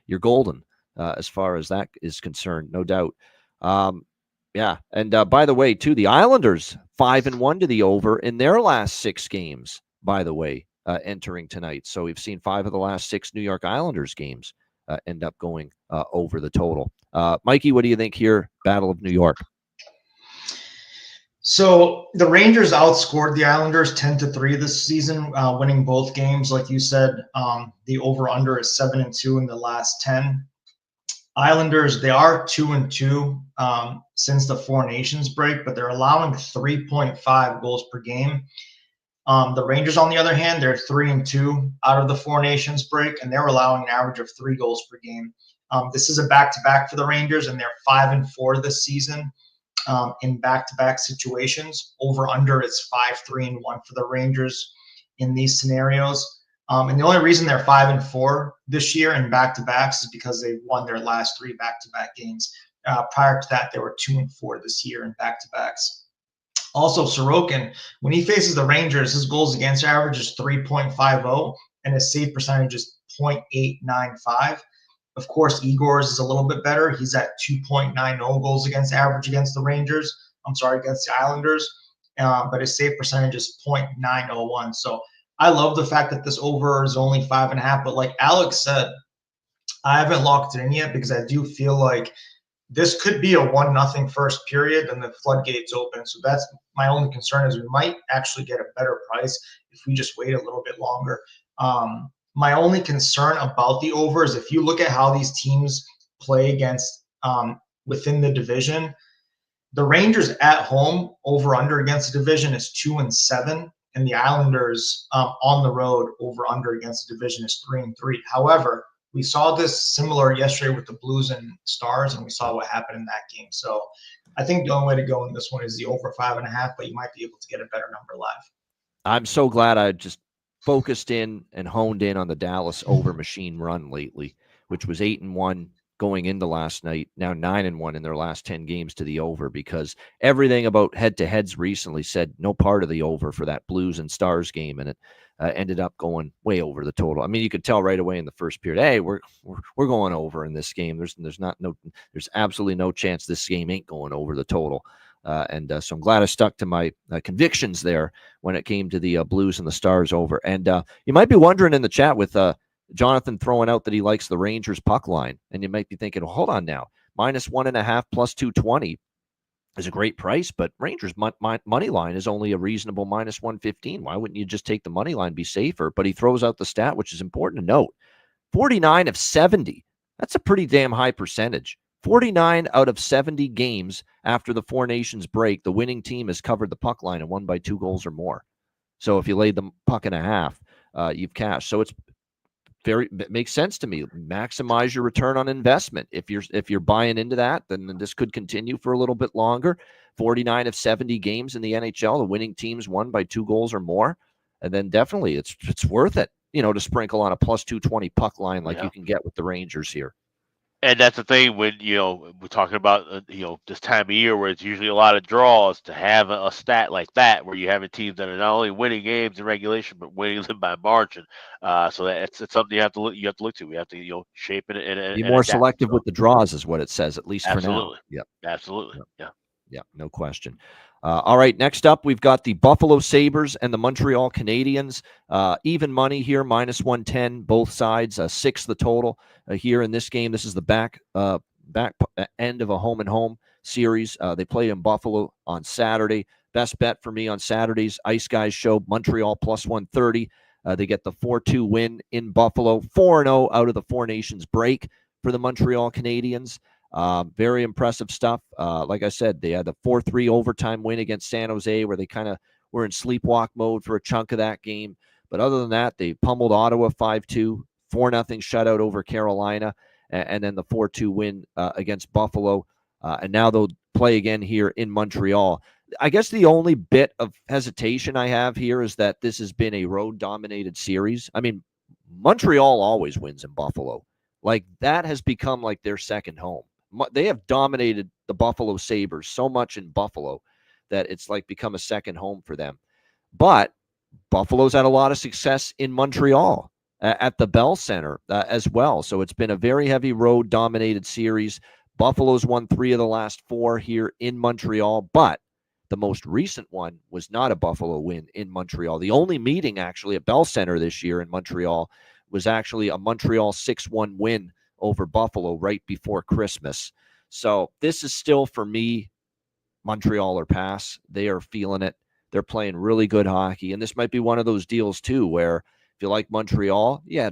you're golden as far as that is concerned, no doubt. And by the way, too, the Islanders 5-1 to the over in their last 6 games, by the way, entering tonight. So we've seen 5 of the last 6 New York Islanders games end up going over the total. Mikey, what do you think here? Battle of New York. So the Rangers outscored the Islanders 10-3 this season, winning both games. Like you said, the over/under is 7-2 in the last 10. Islanders, they are 2-2 since the Four Nations break, but they're allowing 3.5 goals per game. The Rangers, on the other hand, they're 3-2 out of the Four Nations break, and they're allowing an average of 3 goals per game. This is a back-to-back for the Rangers, and they're 5-4 this season. In back-to-back situations. Over/under is 5-3-1 for the Rangers in these scenarios. And the only reason they're 5-4 this year in back-to-backs is because they won their last 3 back-to-back games. Prior to that, they were 2-4 this year in back-to-backs. Also, Sorokin, when he faces the Rangers, his goals against average is 3.50, and his save percentage is 0.895. Of course, Igor's is a little bit better. He's at 2.90 goals against average against the Rangers. Against the Islanders. But his save percentage is 0.901. So I love the fact that this over is only 5.5. But like Alex said, I haven't locked it in yet because I do feel like this could be a 1-0 first period and the floodgates open. So that's my only concern, is we might actually get a better price if we just wait a little bit longer. My only concern about the over is if you look at how these teams play against within the division, the Rangers at home over/under against the division is 2-7, and the Islanders on the road over under against the division is 3-3. However, we saw this similar yesterday with the Blues and Stars, and we saw what happened in that game. So I think the only way to go in this one is the over 5.5, but you might be able to get a better number live. I'm so glad I just focused in and honed in on the Dallas over machine run lately, which was 8-1 going into last night, now 9-1 in their last 10 games to the over, because everything about head-to-heads recently said no part of the over for that Blues and Stars game, and it ended up going way over the total. I mean, you could tell right away in the first period, hey, we're going over in this game. There's absolutely no chance this game ain't going over the total. So I'm glad I stuck to my convictions there when it came to the Blues and the Stars over. And you might be wondering in the chat with Jonathan throwing out that he likes the Rangers puck line, and you might be thinking, well, hold on now, -1.5 plus 220 is a great price, but Rangers money line is only a reasonable -115. Why wouldn't you just take the money line, be safer? But he throws out the stat, which is important to note: 49 of 70. That's a pretty damn high percentage. 49 out of 70 games after the Four Nations break, the winning team has covered the puck line and won by 2 goals or more. So if you laid the puck and a half, you've cashed. So it makes sense to me. Maximize your return on investment. If you're buying into that, then this could continue for a little bit longer. 49 of 70 games in the NHL, the winning teams won by 2 goals or more. And then definitely it's worth it, to sprinkle on a plus 220 puck line like you can get with the Rangers here. And that's the thing when, we're talking about, this time of year where it's usually a lot of draws, to have a stat like that where you have teams that are not only winning games in regulation, but winning them by margin. So it's something you have to look to. We have to, shape it and be more adapt. selective with the draws is what it says, at least Absolutely. for now. Yep. Absolutely. Yeah, no question. All right, next up, we've got the Buffalo Sabres and the Montreal Canadiens. Even money here, -110, both sides, 6 the total here in this game. This is the back end of a home-and-home series. They played in Buffalo on Saturday. Best bet for me on Saturday's Ice Guys show, Montreal +130. They get the 4-2 win in Buffalo, 4-0 out of the Four Nations break for the Montreal Canadiens. Very impressive stuff. Like I said, they had the 4-3 overtime win against San Jose, where they kind of were in sleepwalk mode for a chunk of that game. But other than that, they pummeled Ottawa 5-2, 4-0 shutout over Carolina, and then the 4-2 win against Buffalo. And now they'll play again here in Montreal. I guess the only bit of hesitation I have here is that this has been a road-dominated series. I mean, Montreal always wins in Buffalo. Like, that has become like their second home. They have dominated the Buffalo Sabres so much in Buffalo that it's like become a second home for them. But Buffalo's had a lot of success in Montreal at the Bell Center as well. So it's been a very heavy road dominated series. Buffalo's won 3 of the last 4 here in Montreal, but the most recent one was not a Buffalo win in Montreal. The only meeting actually at Bell Center this year in Montreal was actually a Montreal 6-1 win over Buffalo right before Christmas. So this is still, for me, Montreal or pass. They are feeling it. They're playing really good hockey. And this might be one of those deals, too, where if you like Montreal, yeah,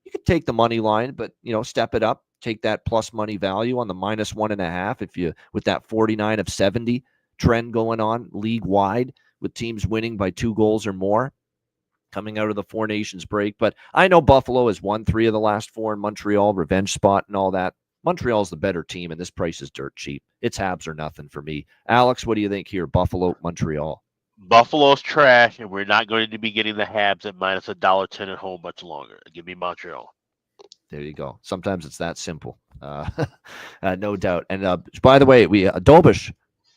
you could take the money line, but, step it up. Take that plus money value on the -1.5 if you, with that 49 of 70 trend going on league-wide with teams winning by 2 goals or more coming out of the Four Nations break. But I know Buffalo has won 3 of the last 4 in Montreal, revenge spot and all that. Montreal's the better team, and this price is dirt cheap. It's Habs or nothing for me. Alex, what do you think here? Buffalo, Montreal. Buffalo's trash, and we're not going to be getting the Habs at -$1.10 at home much longer. Give me Montreal. There you go. Sometimes it's that simple. No doubt. And by the way, Dobish,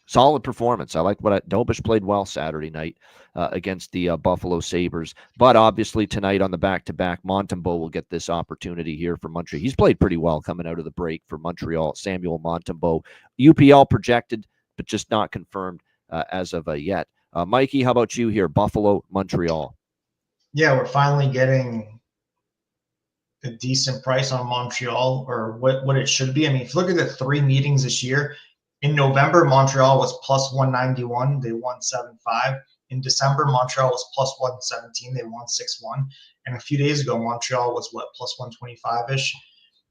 solid performance. I like Dobish played well Saturday night against the Buffalo Sabres. But obviously tonight on the back-to-back, Montembeault will get this opportunity here for Montreal. He's played pretty well coming out of the break for Montreal. Samuel Montembeault. UPL projected, but just not confirmed as of yet. Mikey, how about you here? Buffalo, Montreal. Yeah, we're finally getting a decent price on Montreal, or what it should be. I mean, if you look at the 3 meetings this year, in November, Montreal was +191. They won 7-5. In December, Montreal was +117. They won 6-1. And a few days ago, Montreal was +125-ish.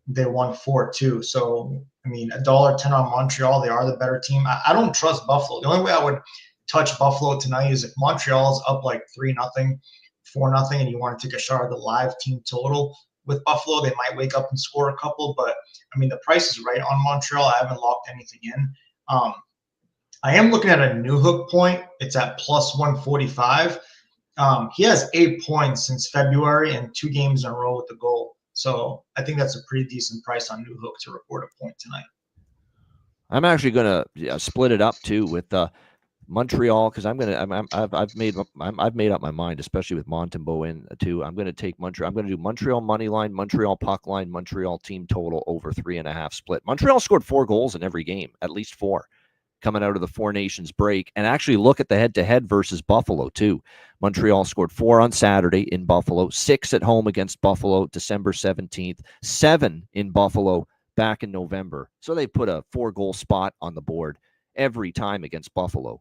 They won 4-2. So, I mean, $1.10 on Montreal. They are the better team. I don't trust Buffalo. The only way I would touch Buffalo tonight is if Montreal's up like 3-0, 4-0, and you want to take a shot at the live team total with Buffalo, they might wake up and score a couple. But I mean, the price is right on Montreal. I haven't locked anything in. I am looking at a new hook point. It's at plus 145. He has 8 points since February and 2 games in a row with the goal. So I think that's a pretty decent price on new hook to record a point tonight. I'm actually going to split it up too with Montreal, because I've made up my mind, especially with Montembeault in too. I'm going to take Montreal. I'm going to do Montreal money line, Montreal puck line, Montreal team total over 3.5 split. Montreal scored 4 goals in every game, at least 4, coming out of the Four Nations break. And actually look at the head-to-head versus Buffalo too. Montreal scored 4 on Saturday in Buffalo, 6 at home against Buffalo December 17th, 7 in Buffalo back in November. So they put a 4-goal spot on the board every time against Buffalo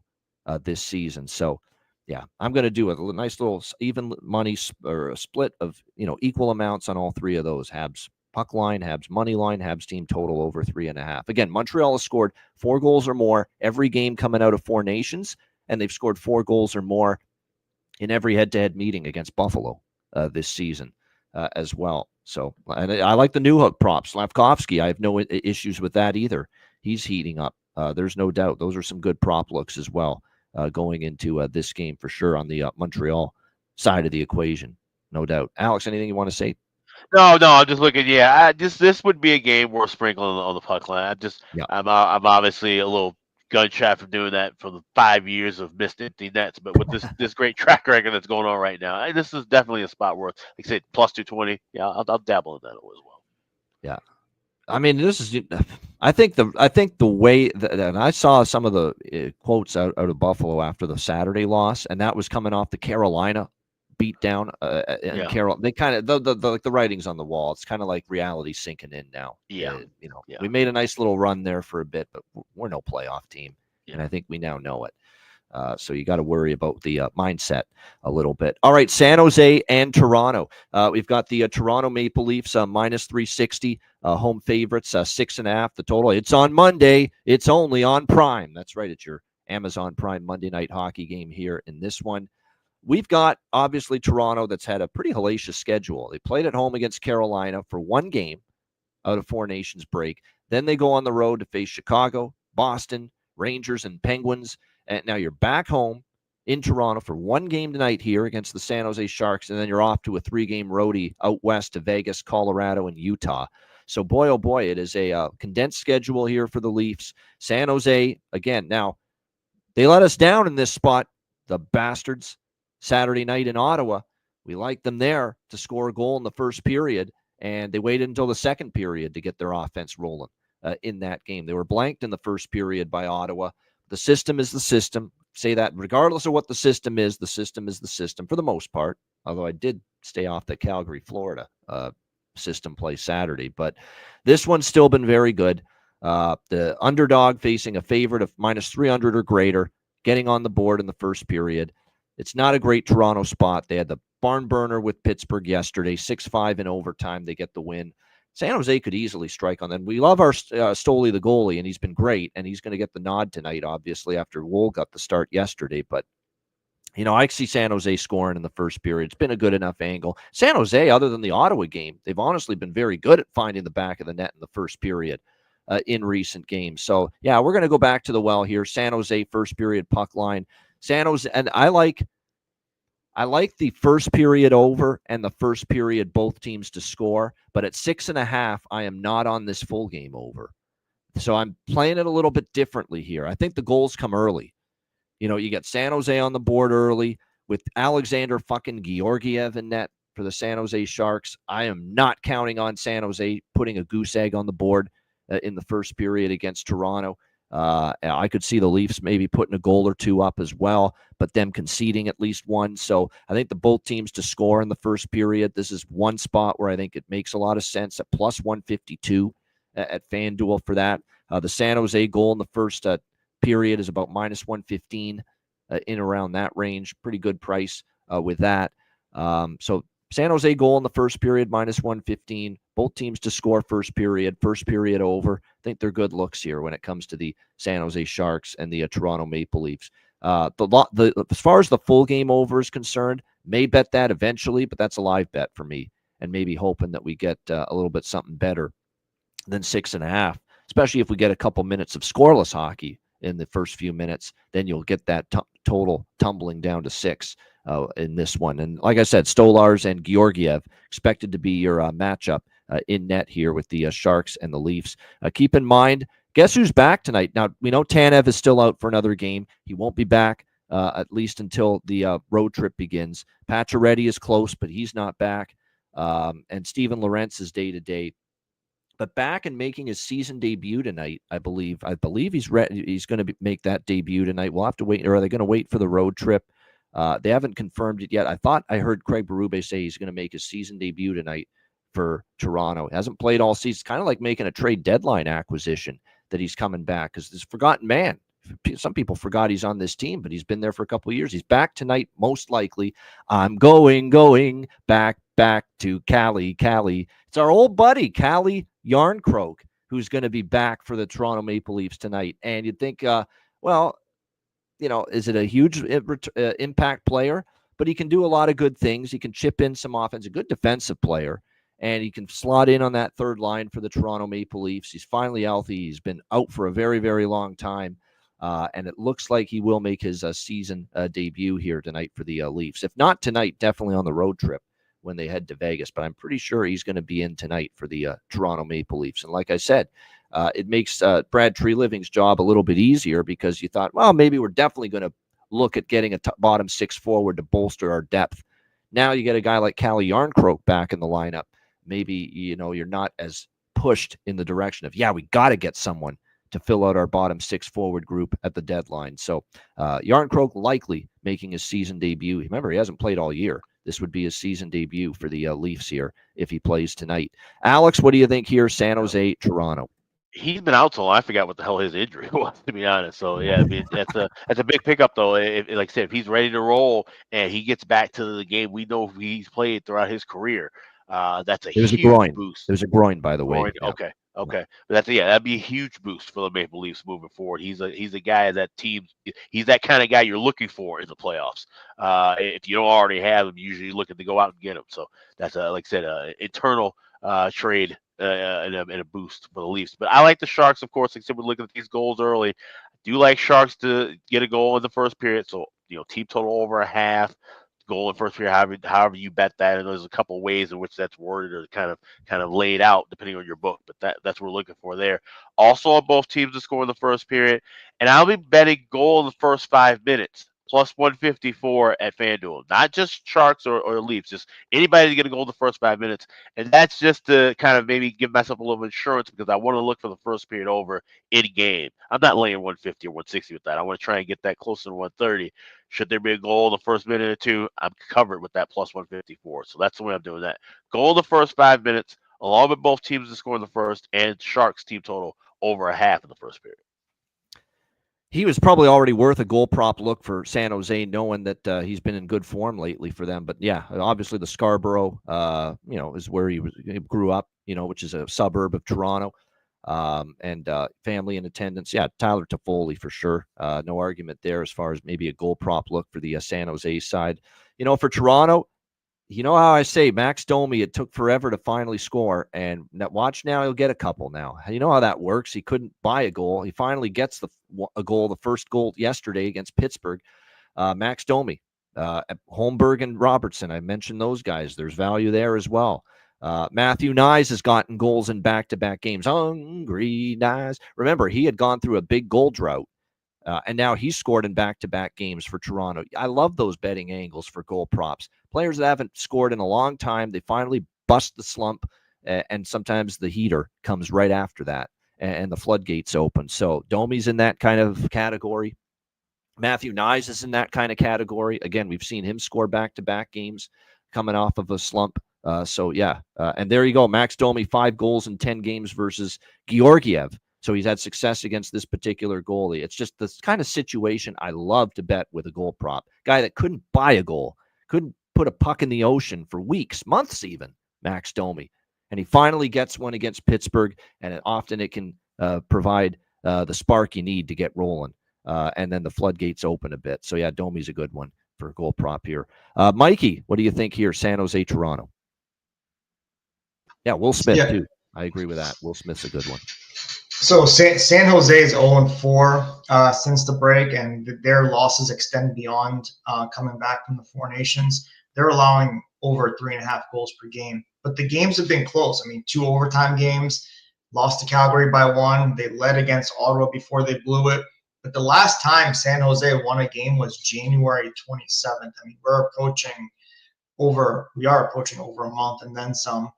this season. So yeah, I'm going to do a nice little even money or a split of, equal amounts on all 3 of those. Habs puck line, Habs money line, Habs team total over 3.5. Again, Montreal has scored 4 goals or more every game coming out of Four Nations, and they've scored 4 goals or more in every head-to-head meeting against Buffalo this season as well. So, and I like the new hook prop. Slavkovsky, I have no issues with that either. He's heating up. There's no doubt. Those are some good prop looks as well going into this game for sure on the Montreal side of the equation. No doubt. Alex, anything you want to say? No, I'm just looking. Yeah, this would be a game worth sprinkling on the puck line. I'm obviously a little gun shy from doing that for the 5 years of missed empty nets, but with this great track record that's going on right now, this is definitely a spot worth. Like I said, plus 220. Yeah, I'll dabble in that as well. Yeah, I mean, this is. I think the way that, and I saw some of the quotes out of Buffalo after the Saturday loss, and that was coming off the Carolina beat down. And Carol, they kind of the writing's on the wall. It's kind of like reality sinking in now. We made a nice little run there for a bit, but we're no playoff team, and I think we now know it. So you got to worry about the mindset a little bit. All right, San Jose and Toronto. We've got the Toronto Maple Leafs minus 360, home favorites, 6.5 the total. It's on Monday. It's only on Prime. That's right. It's your Amazon Prime Monday night hockey game here in this one. We've got, obviously, Toronto that's had a pretty hellacious schedule. They played at home against Carolina for 1 game out of Four Nations break. Then they go on the road to face Chicago, Boston, Rangers, and Penguins. And now you're back home in Toronto for 1 game tonight here against the San Jose Sharks, and then you're off to a 3-game roadie out west to Vegas, Colorado, and Utah. So, boy, oh boy, it is a condensed schedule here for the Leafs. San Jose, again, now, they let us down in this spot, the bastards. Saturday night in Ottawa, we liked them there to score a goal in the first period, and they waited until the second period to get their offense rolling in that game. They were blanked in the first period by Ottawa. The system is the system. Say that regardless of what the system is the system for the most part, although I did stay off the Calgary, Florida system play Saturday. But this one's still been very good. The underdog facing a favorite of minus 300 or greater, getting on the board in the first period. It's not a great Toronto spot. They had the barn burner with Pittsburgh yesterday, 6-5 in overtime. They get the win. San Jose could easily strike on them. We love our Stoli, the goalie, and he's been great, and he's going to get the nod tonight, obviously, after Wool got the start yesterday. But, I see San Jose scoring in the first period. It's been a good enough angle. San Jose, other than the Ottawa game, they've honestly been very good at finding the back of the net in the first period in recent games. So, yeah, we're going to go back to the well here. San Jose, first period puck line. San Jose, and I like the first period over and the first period both teams to score, but at 6.5, I am not on this full game over. So I'm playing it a little bit differently here. I think the goals come early. You get San Jose on the board early with Alexander fucking Georgiev in net for the San Jose Sharks. I am not counting on San Jose putting a goose egg on the board in the first period against Toronto. I could see the Leafs maybe putting a goal or 2 up as well, but them conceding at least 1. So I think both teams to score in the first period. This is one spot where I think it makes a lot of sense at plus 152 at FanDuel for that. The San Jose goal in the first period is about minus 115 in around that range. Pretty good price with that. So San Jose goal in the first period, minus 115. Both teams to score first period over. I think they're good looks here when it comes to the San Jose Sharks and the Toronto Maple Leafs. As far as the full game over is concerned, may bet that eventually, but that's a live bet for me, and maybe hoping that we get a little bit something better than 6.5, especially if we get a couple minutes of scoreless hockey in the first few minutes. Then you'll get that total tumbling down to 6 in this one. And like I said, Stolars and Georgiev expected to be your matchup in net here with the Sharks and the Leafs. Keep in mind, guess who's back tonight? Now, we know Tanev is still out for another game. He won't be back at least until the road trip begins. Pacioretty is close, but he's not back. And Steven Lorentz is day-to-day. But back and making his season debut tonight, I believe he's ready. He's going to make that debut tonight. We'll have to wait, or are they going to wait for the road trip? They haven't confirmed it yet. I thought I heard Craig Berube say he's going to make his season debut tonight for Toronto. He hasn't played all season. It's kind of like making a trade deadline acquisition that he's coming back, because this forgotten man. Some people forgot he's on this team, but he's been there for a couple of years. He's back tonight, most likely. I'm going back to Cali. It's our old buddy, Cali Yarncroke, who's going to be back for the Toronto Maple Leafs tonight. And you'd think, well, you know, is it a huge impact player? But he can do a lot of good things. He can chip in some offense, a good defensive player, and he can slot in on that third line for the Toronto Maple Leafs. He's finally healthy. He's been out for a very, very long time. And it looks like he will make his season debut here tonight for the Leafs. If not tonight, definitely on the road trip when they head to Vegas. But I'm pretty sure he's going to be in tonight for the Toronto Maple Leafs. And like I said, it makes Brad Treliving's job a little bit easier, because you thought, well, maybe we're definitely going to look at getting a bottom 6 forward to bolster our depth. Now you get a guy like Cali Yarncroke back in the lineup. Maybe, you know, you're not as pushed in the direction of, we got to get someone to fill out our bottom 6 forward group at the deadline. So Yarncroke likely making his season debut. Remember, he hasn't played all year. This would be his season debut for the Leafs here if he plays tonight. Alex, what do you think here? San Jose, Toronto. He's been out so long, I forgot what the hell his injury was, to be honest. So yeah, I mean, that's a big pickup though. Like I said, if he's ready to roll and he gets back to the game we know he's played throughout his career, that's a huge boost. There's a groin, by the way. Yeah. Okay. But that'd be a huge boost for the Maple Leafs moving forward. He's a guy that team. He's that kind of guy you're looking for in the playoffs. If you don't already have him, usually looking to go out and get him. So that's like I said, internal trade and a boost for the Leafs. But I like the Sharks, of course. Like I said, we're looking at these goals early. I do like Sharks to get a goal in the first period. So team total over a half. Goal in first period, however you bet that, and there's a couple of ways in which that's worded or kind of laid out depending on your book, but that's what we're looking for there. Also on both teams to score in the first period, and I'll be betting goal in the first 5 minutes plus 154 at FanDuel. Not just Sharks or Leafs, just anybody to get a goal in the first 5 minutes, and that's just to kind of maybe give myself a little insurance, because I want to look for the first period over in game. I'm not laying 150 or 160 with that. I want to try and get that closer to 130. Should there be a goal in the first minute or two, I'm covered with that plus 154. So that's the way I'm doing that. Goal in the first 5 minutes, along with both teams to score in the first, and Sharks team total over a half in the first period. He was probably already worth a goal prop look for San Jose, knowing that he's been in good form lately for them. But yeah, obviously the Scarborough, is where he grew up, which is a suburb of Toronto. And family in attendance. Yeah, Tyler Toffoli for sure. No argument there as far as maybe a goal prop look for the San Jose side. For Toronto, you know how I say Max Domi, it took forever to finally score. And watch now, he'll get a couple now. You know how that works. He couldn't buy a goal. He finally gets a goal, the first goal yesterday against Pittsburgh. Max Domi, Holmberg and Robertson. I mentioned those guys. There's value there as well. Matthew Nyes has gotten goals in back-to-back games. Hungry Nyes. Remember, he had gone through a big goal drought, and now he's scored in back-to-back games for Toronto. I love those betting angles for goal props. Players that haven't scored in a long time, they finally bust the slump, and sometimes the heater comes right after that, and the floodgates open. So Domi's in that kind of category. Matthew Nyes is in that kind of category. Again, we've seen him score back-to-back games coming off of a slump. And there you go. Max Domi, 5 goals in 10 games versus Georgiev. So he's had success against this particular goalie. It's just the kind of situation I love to bet with a goal prop. Guy that couldn't buy a goal, couldn't put a puck in the ocean for weeks, months even, Max Domi. And he finally gets one against Pittsburgh, and often it can provide the spark you need to get rolling. and then the floodgates open a bit. So yeah, Domi's a good one for a goal prop here. Mikey, what do you think here? San Jose, Toronto. Yeah, Will Smith too. I agree with that. Will Smith's a good one. So San Jose is 0-4 since the break, and their losses extend beyond coming back from the Four Nations. They're allowing over 3.5 goals per game, but the games have been close. I mean, 2 overtime games, lost to Calgary by 1. They led against Ottawa before they blew it. But the last time San Jose won a game was January 27th. I mean, we are approaching over a month and then some.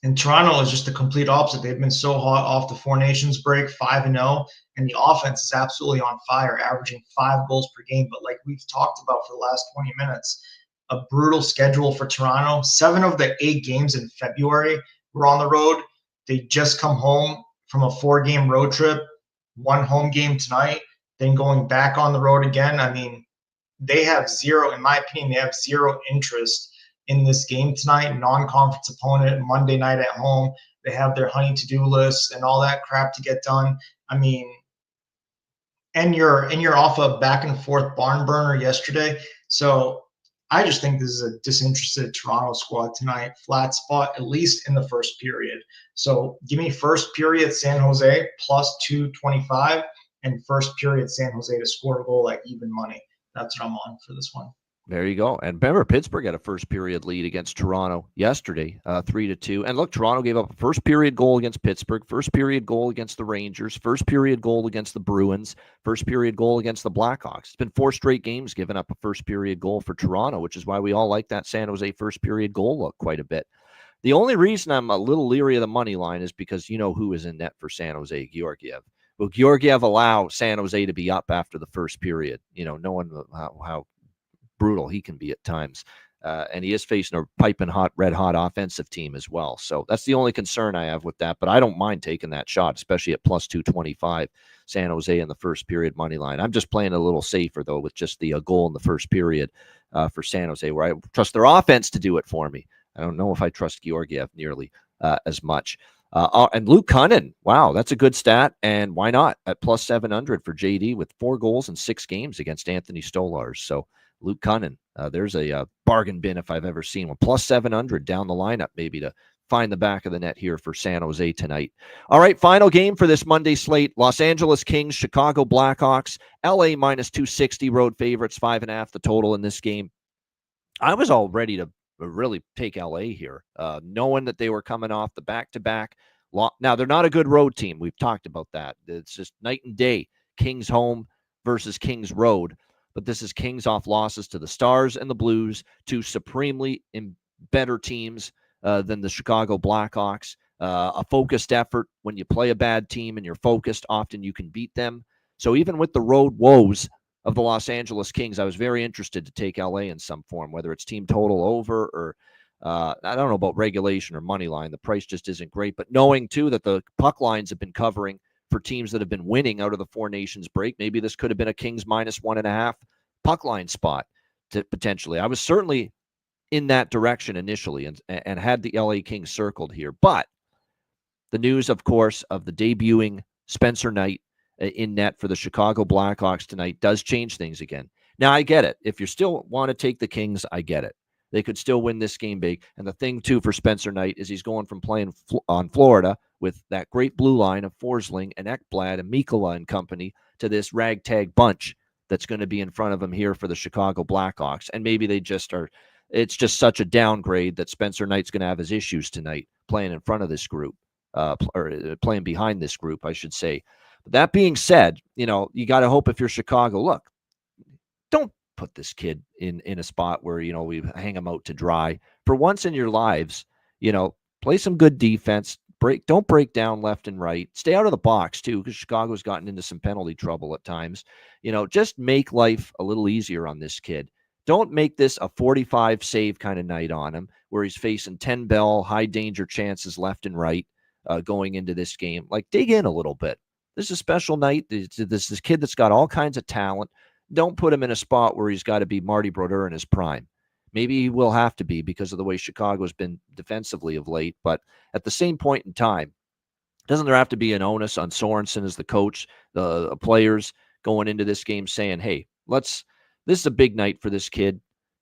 And Toronto is just the complete opposite. They've been so hot off the Four Nations break, 5-0, and the offense is absolutely on fire, averaging 5 goals per game. But like we've talked about for the last 20 minutes, a brutal schedule for Toronto. 7 of the 8 games in February were on the road. They just come home from a 4-game road trip, 1 home game tonight, then going back on the road again. I mean, they have zero, in my opinion, they have zero interest in this game tonight. Non-conference opponent, Monday night at home. They have their honey to-do list and all that crap to get done. I mean, and you're off a back and forth barn burner yesterday. So I just think this is a disinterested Toronto squad tonight. Flat spot, at least in the first period. So give me first period San Jose plus 225 and first period San Jose to score a goal at even money. That's what I'm on for this one. There you go. And remember, Pittsburgh had a first period lead against Toronto yesterday, 3-2. And look, Toronto gave up a first period goal against Pittsburgh, first period goal against the Rangers, first period goal against the Bruins, first period goal against the Blackhawks. It's been 4 straight games giving up a first period goal for Toronto, which is why we all like that San Jose first period goal look quite a bit. The only reason I'm a little leery of the money line is because you know who is in net for San Jose, Georgiev. Will Georgiev allow San Jose to be up after the first period? You know, knowing how brutal he can be at times. And he is facing a piping hot, red hot offensive team as well. So that's the only concern I have with that. But I don't mind taking that shot, especially at plus 225, San Jose in the first period money line. I'm just playing a little safer, though, with just the goal in the first period for San Jose, where I trust their offense to do it for me. I don't know if I trust Georgiev nearly as much. And Luke Cunnin, wow, that's a good stat. And why not at plus 700 for JD with 4 goals in 6 games against Anthony Stolarz. So Luke Cunnin, there's a bargain bin if I've ever seen one. Plus 700 down the lineup, maybe to find the back of the net here for San Jose tonight. All right, final game for this Monday slate. Los Angeles Kings, Chicago Blackhawks, LA minus 260 road favorites, 5.5 the total in this game. I was all ready to really take LA here, knowing that they were coming off the back-to-back. Now, they're not a good road team. We've talked about that. It's just night and day, Kings home versus Kings road. But this is Kings off losses to the Stars and the Blues, 2 supremely better teams than the Chicago Blackhawks. A focused effort. When you play a bad team and you're focused, often you can beat them. So even with the road woes of the Los Angeles Kings, I was very interested to take LA in some form, whether it's team total over or I don't know about regulation or money line. The price just isn't great. But knowing, too, that the puck lines have been covering for teams that have been winning out of the Four Nations break, maybe this could have been a Kings minus 1.5 puck line spot to potentially. I was certainly in that direction initially and had the LA Kings circled here. But the news, of course, of the debuting Spencer Knight in net for the Chicago Blackhawks tonight does change things again. Now, I get it. If you still want to take the Kings, I get it. They could still win this game big. And the thing, too, for Spencer Knight is he's going from playing on Florida with that great blue line of Forsling and Ekblad and Mikkola and company to this ragtag bunch that's going to be in front of him here for the Chicago Blackhawks. And maybe they just are – it's just such a downgrade that Spencer Knight's going to have his issues tonight playing in front of this group, or playing behind this group, I should say. But that being said, you know, you got to hope if you're Chicago, look, don't put this kid in a spot where, you know, we hang him out to dry. For once in your lives, you know, play some good defense. Don't break down left and right. Stay out of the box, too, because Chicago's gotten into some penalty trouble at times. You know, just make life a little easier on this kid. Don't make this a 45 save kind of night on him where he's facing 10 bell, high danger chances left and right going into this game. Like, dig in a little bit. This is a special night. This is a kid that's got all kinds of talent. Don't put him in a spot where he's got to be Marty Brodeur in his prime. Maybe he will have to be because of the way Chicago's been defensively of late. But at the same point in time, Doesn't there have to be an onus on Sorensen as the coach, the players going into this game saying, hey, this is a big night for this kid,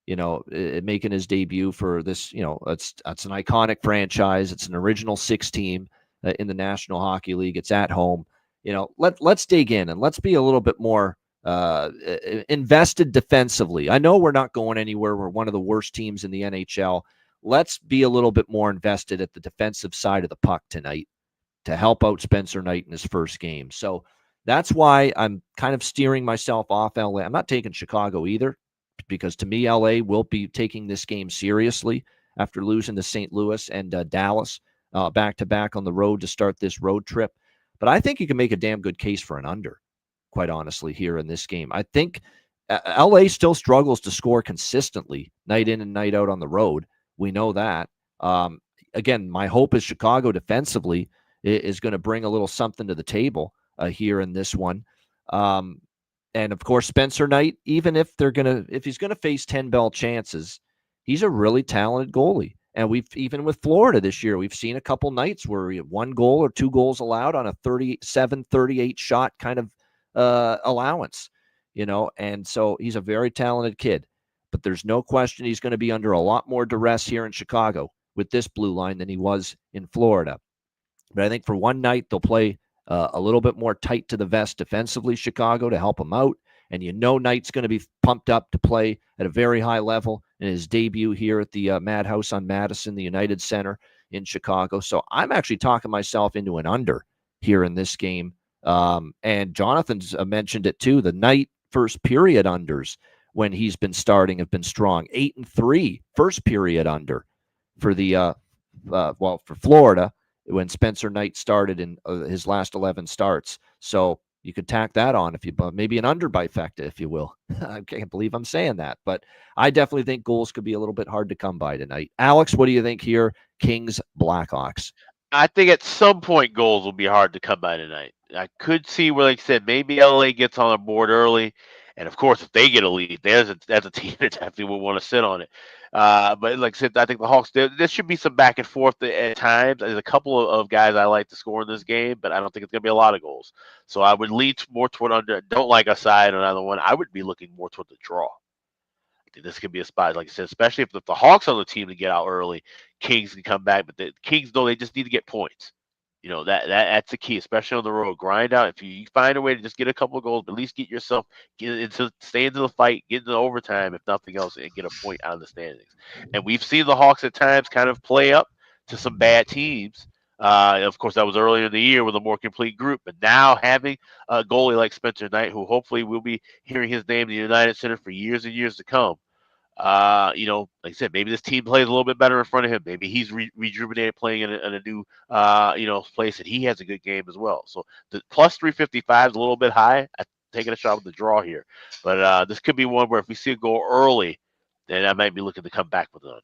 making his debut for this, it's an iconic franchise. It's an original 6 team in the National Hockey League. It's at home. Let's dig in and let's be a little bit more invested defensively. I know we're not going anywhere. We're one of the worst teams in the NHL. Let's be a little bit more invested at the defensive side of the puck tonight to help out Spencer Knight in his first game. So that's why I'm kind of steering myself off LA. I'm not taking Chicago either, because to me, LA will be taking this game seriously after losing to St. Louis and Dallas back-to-back on the road to start this road trip. But I think you can make a damn good case for an under, quite honestly, here in this game. I think LA still struggles to score consistently night in and night out on the road. We know that. Again, my hope is Chicago defensively is going to bring a little something to the table here in this one. And of course, Spencer Knight, even if he's going to face 10 bell chances, he's a really talented goalie. And even with Florida this year, we've seen a couple nights where we have 1 goal or 2 goals allowed on a 37-38 shot kind of allowance, and so he's a very talented kid. But there's no question he's going to be under a lot more duress here in Chicago with this blue line than he was in Florida. But I think for one night, they'll play a little bit more tight to the vest defensively, Chicago, to help him out. And Knight's going to be pumped up to play at a very high level in his debut here at the Madhouse on Madison, the United Center in Chicago. So I'm actually talking myself into an under here in this game. And Jonathan's mentioned it too. The Knight first period unders when he's been starting have been strong. 8-3 first period under for the for Florida when Spencer Knight started in his last 11 starts. So you could tack that on if you maybe an under bifecta, if you will. I can't believe I'm saying that, but I definitely think goals could be a little bit hard to come by tonight. Alex, what do you think here? Kings, Blackhawks. I think at some point goals will be hard to come by tonight. I could see where, like I said, maybe LA gets on the board early. And of course, if they get a lead, that's a team that definitely would want to sit on it. But like I said, I think the Hawks, there should be some back and forth at times. There's a couple of guys I like to score in this game, but I don't think it's going to be a lot of goals. So I would lean more toward under. Don't like a side on either one. I would be looking more toward the draw. I think this could be a spot, like I said, especially if the Hawks are the team to get out early. Kings can come back, but the Kings know they just need to get points. That's the key, especially on the road. Grind out. If you find a way to just get a couple of goals, but at least stay into the fight, get into overtime, if nothing else, and get a point out of the standings. And we've seen the Hawks at times kind of play up to some bad teams. Of course, that was earlier in the year with a more complete group. But now having a goalie like Spencer Knight, who hopefully we'll be hearing his name in the United Center for years and years to come. Like I said, maybe this team plays a little bit better in front of him. Maybe he's rejuvenated playing in a new, place, and he has a good game as well. So the plus 355 is a little bit high. I'm taking a shot with the draw here, but this could be one where if we see it go early, then I might be looking to come back with an under.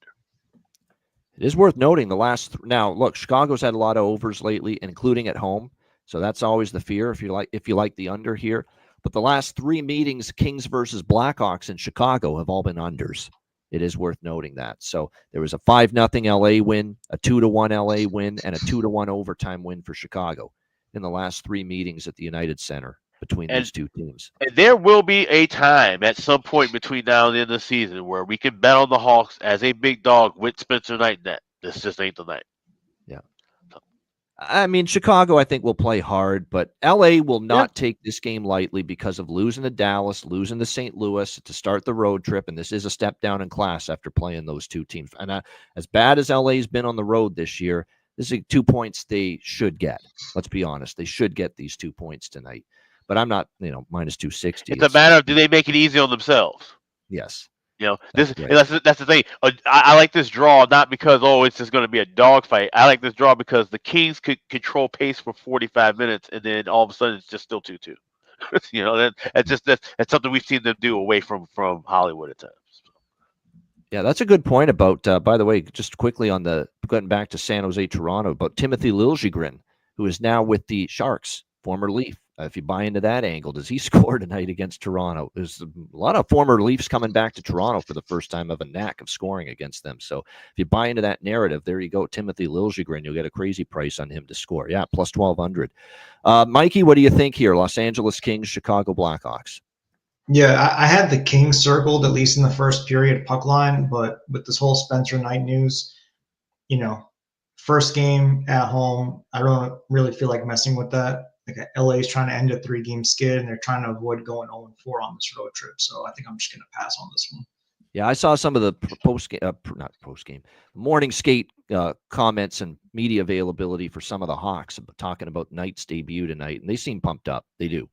It is worth noting now. Look, Chicago's had a lot of overs lately, including at home. So that's always the fear if you like the under here. But the last 3 meetings, Kings versus Blackhawks in Chicago, have all been unders. It is worth noting that. So there was a 5-0 LA win, a 2-1 LA win, and a 2-1 overtime win for Chicago in the last 3 meetings at the United Center between these two teams. And there will be a time at some point between now and the end of the season where we can bet on the Hawks as a big dog with Spencer Knight net. This just ain't the night. Yeah. I mean, Chicago, I think, will play hard, but LA will not take this game lightly because of losing to Dallas, losing to St. Louis to start the road trip. And this is a step down in class after playing those 2 teams. And as bad as LA's been on the road this year, this is 2 points they should get. Let's be honest. They should get these 2 points tonight. But I'm not, minus 260. It's a matter of, do they make it easy on themselves? Yes. That's the thing. I like this draw not because it's just going to be a dogfight. I like this draw because the Kings could control pace for 45 minutes, and then all of a sudden it's just still 2-2. That's something we've seen them do away from Hollywood at times. Yeah, that's a good point about. By the way, just quickly on getting back to San Jose, Toronto, about Timothy Liljegren, who is now with the Sharks, former Leaf, If you buy into that angle, does he score tonight against Toronto? There's a lot of former Leafs coming back to Toronto for the first time of a knack of scoring against them. So if you buy into that narrative, there you go. Timothy Liljegren, you'll get a crazy price on him to score. Yeah, plus 1,200. Mikey, what do you think here? Los Angeles Kings, Chicago Blackhawks. Yeah, I had the Kings circled, at least in the first period puck line, but with this whole Spencer Knight news, first game at home, I don't really feel like messing with that. Like LA is trying to end a 3-game skid, and they're trying to avoid going 0-4 on this road trip. So I think I'm just going to pass on this one. Yeah, I saw some of the morning skate comments and media availability for some of the Hawks talking about Knight's debut tonight, and they seem pumped up. They do.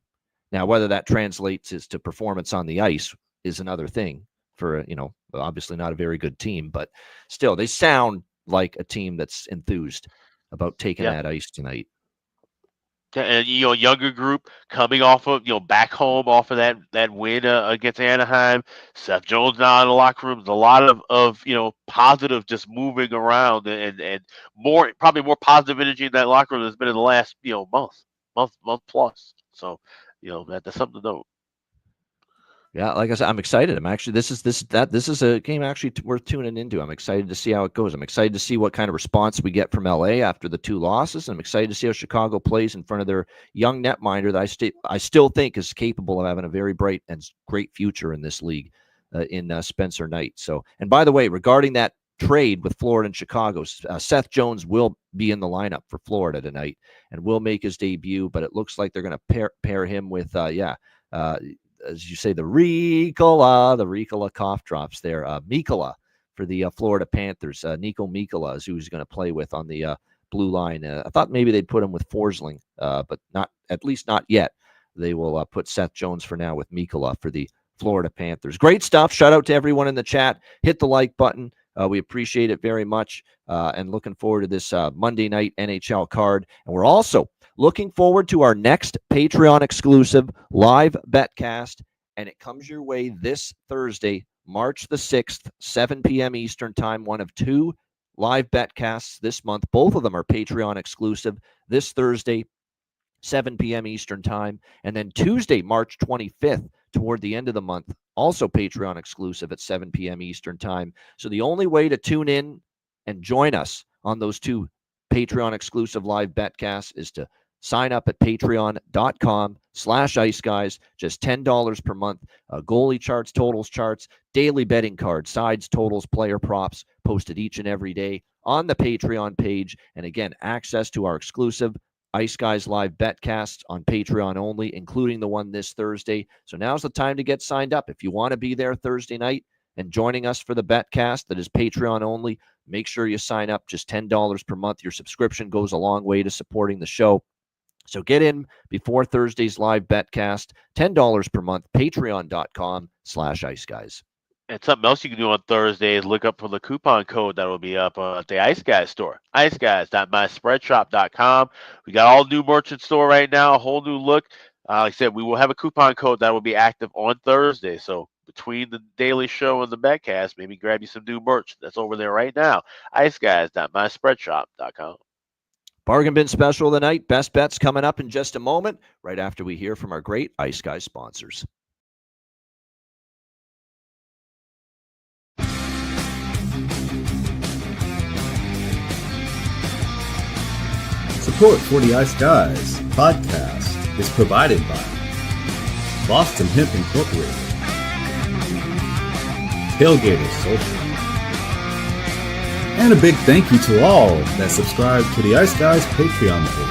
Now, whether that translates to performance on the ice is another thing for, obviously not a very good team, but still, they sound like a team that's enthused about taking that ice tonight. And younger group coming off of back home off of that win against Anaheim. Seth Jones now in the locker room. There's a lot of positive just moving around and probably more positive energy in that locker room than there's been in the last month plus. So that's something to note. Yeah, like I said, I'm excited. This is a game actually worth tuning into. I'm excited to see how it goes. I'm excited to see what kind of response we get from LA after the 2 losses. I'm excited to see how Chicago plays in front of their young netminder that I still think is capable of having a very bright and great future in this league in Spencer Knight. So, and by the way, regarding that trade with Florida and Chicago, Seth Jones will be in the lineup for Florida tonight and will make his debut, but it looks like they're going to pair him with as you say, the Ricola cough drops there. Mikkola for the Florida Panthers. Nico Mikkola is who he's going to play with on the blue line. I thought maybe they'd put him with Forsling, but at least not yet. They will put Seth Jones for now with Mikkola for the Florida Panthers. Great stuff. Shout out to everyone in the chat. Hit the like button. We appreciate it very much, and looking forward to this Monday night NHL card. And we're also looking forward to our next Patreon exclusive live betcast, and it comes your way this Thursday, March the 6th, 7 p.m. Eastern time, one of 2 live betcasts this month. Both of them are Patreon exclusive this Thursday, 7 p.m. Eastern time, and then Tuesday, March 25th, toward the end of the month, also Patreon exclusive at 7 p.m. Eastern time. So the only way to tune in and join us on those 2 Patreon exclusive live betcasts is to sign up at patreon.com/iceguys, just $10 per month. Goalie charts, totals charts, daily betting cards, sides, totals, player props posted each and every day on the Patreon page. And again, access to our exclusive Ice Guys live betcasts on Patreon only, including the one this Thursday. So now's the time to get signed up. If you want to be there Thursday night and joining us for the betcast that is Patreon only, make sure you sign up, just $10 per month. Your subscription goes a long way to supporting the show. So get in before Thursday's live betcast, $10 per month, patreon.com/iceguys. And something else you can do on Thursday is look up for the coupon code that will be up at the Ice Guys store, iceguys.myspreadshop.com. We got all new merch in store right now, a whole new look. Like I said, we will have a coupon code that will be active on Thursday. So between the daily show and the betcast, maybe grab you some new merch that's over there right now, iceguys.myspreadshop.com. Bargain bin special of the night. Best bets coming up in just a moment, right after we hear from our great Ice Guys sponsors. Support for the Ice Guys podcast is provided by Boston Hemp Incorporated, Tailgaters Social, and a big thank you to all that subscribe to the Ice Guys Patreon page.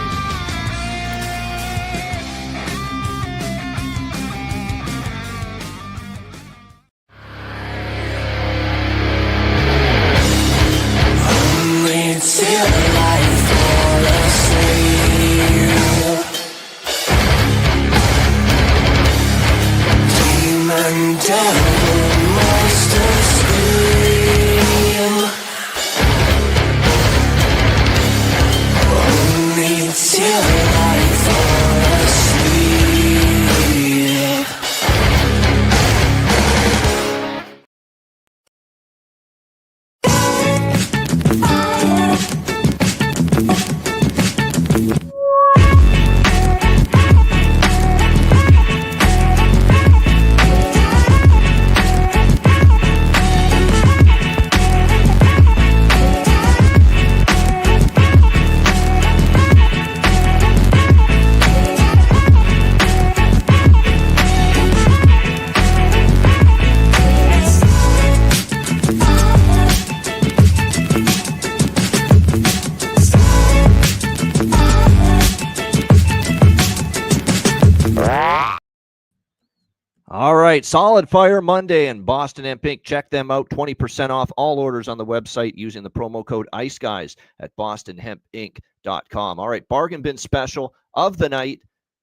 It's right, Solid Fire Monday and Boston Hemp Inc. Check them out. 20% off all orders on the website using the promo code IceGuys at bostonhempinc.com. All right, bargain bin special of the night.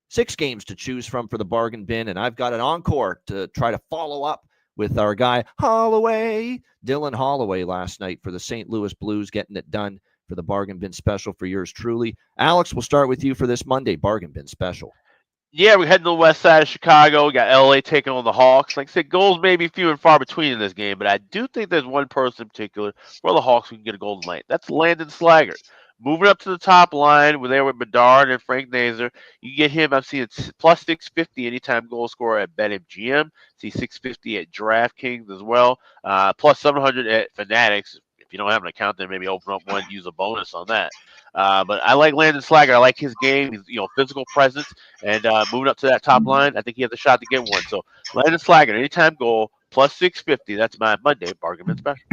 6 games to choose from for the bargain bin, and I've got an encore to try to follow up with our guy Holloway, Dylan Holloway, last night for the St. Louis Blues, getting it done for the bargain bin special for yours truly. Alex, we'll start with you for this Monday bargain bin special. Yeah, we're heading to the west side of Chicago. We got LA taking on the Hawks. Like I said, goals may be few and far between in this game, but I do think there's one person in particular for the Hawks who can get a goal tonight. That's Landon Slaggert. Moving up to the top line, we're there with Bedard and Frank Nazar. You get him, I'm seeing plus 650 anytime goal scorer at BetMGM. See 650 at DraftKings as well. Plus 700 at Fanatics. If you don't have an account, then maybe open up one, use a bonus on that. But I like Landon Slaggert. I like his game. He's, physical presence, and moving up to that top line, I think he has a shot to get one. So Landon Slaggert, anytime goal, plus 650. That's my Monday bargain bin special.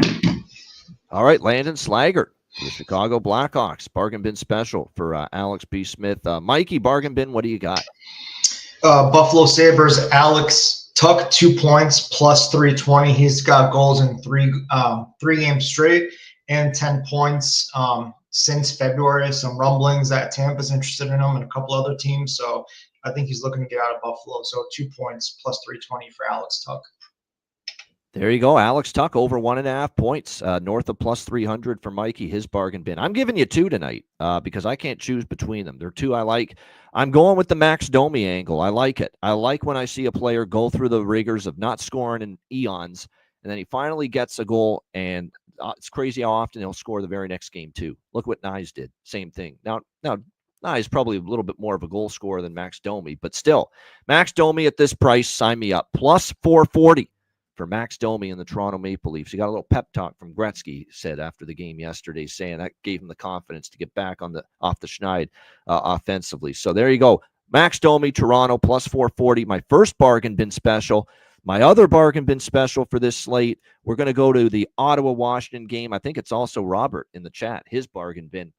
All right, Landon Slaggert, the Chicago Blackhawks bargain bin special for Alex B. Smith. Mikey, bargain bin, what do you got? Buffalo Sabres, Alex Tuck, 2 points, plus 320. He's got goals in three games straight and 10 points since February. Some rumblings that Tampa's interested in him and a couple other teams. So I think he's looking to get out of Buffalo. So 2 points, plus 320 for Alex Tuck. There you go. Alex Tuck over 1.5 points, north of plus 300 for Mikey, his bargain bin. I'm giving you 2 tonight because I can't choose between them. They're 2 I like. I'm going with the Max Domi angle. I like it. I like when I see a player go through the rigors of not scoring in eons, and then he finally gets a goal, and it's crazy how often he'll score the very next game too. Look what Nyes did. Same thing. Now Nyes probably a little bit more of a goal scorer than Max Domi, but still, Max Domi at this price, sign me up. Plus 440. For Max Domi and the Toronto Maple Leafs. He got a little pep talk from Gretzky, said after the game yesterday, saying that gave him the confidence to get back off the schneid offensively. So there you go. Max Domi, Toronto, plus 440. My first bargain bin special. My other bargain bin special for this slate, we're going to go to the Ottawa-Washington game. I think it's also Robert in the chat, his bargain bin.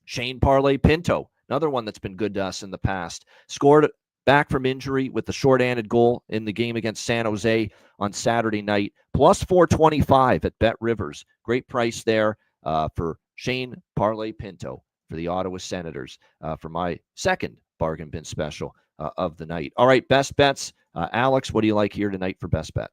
Shane Parlay Pinto, another one that's been good to us in the past. Scored back from injury with the short-handed goal in the game against San Jose on Saturday night. Plus 425 at Bet Rivers. Great price there for Shane Parlay Pinto for the Ottawa Senators for my second bargain bin special of the night. All right, best bets. Alex, what do you like here tonight for best bet?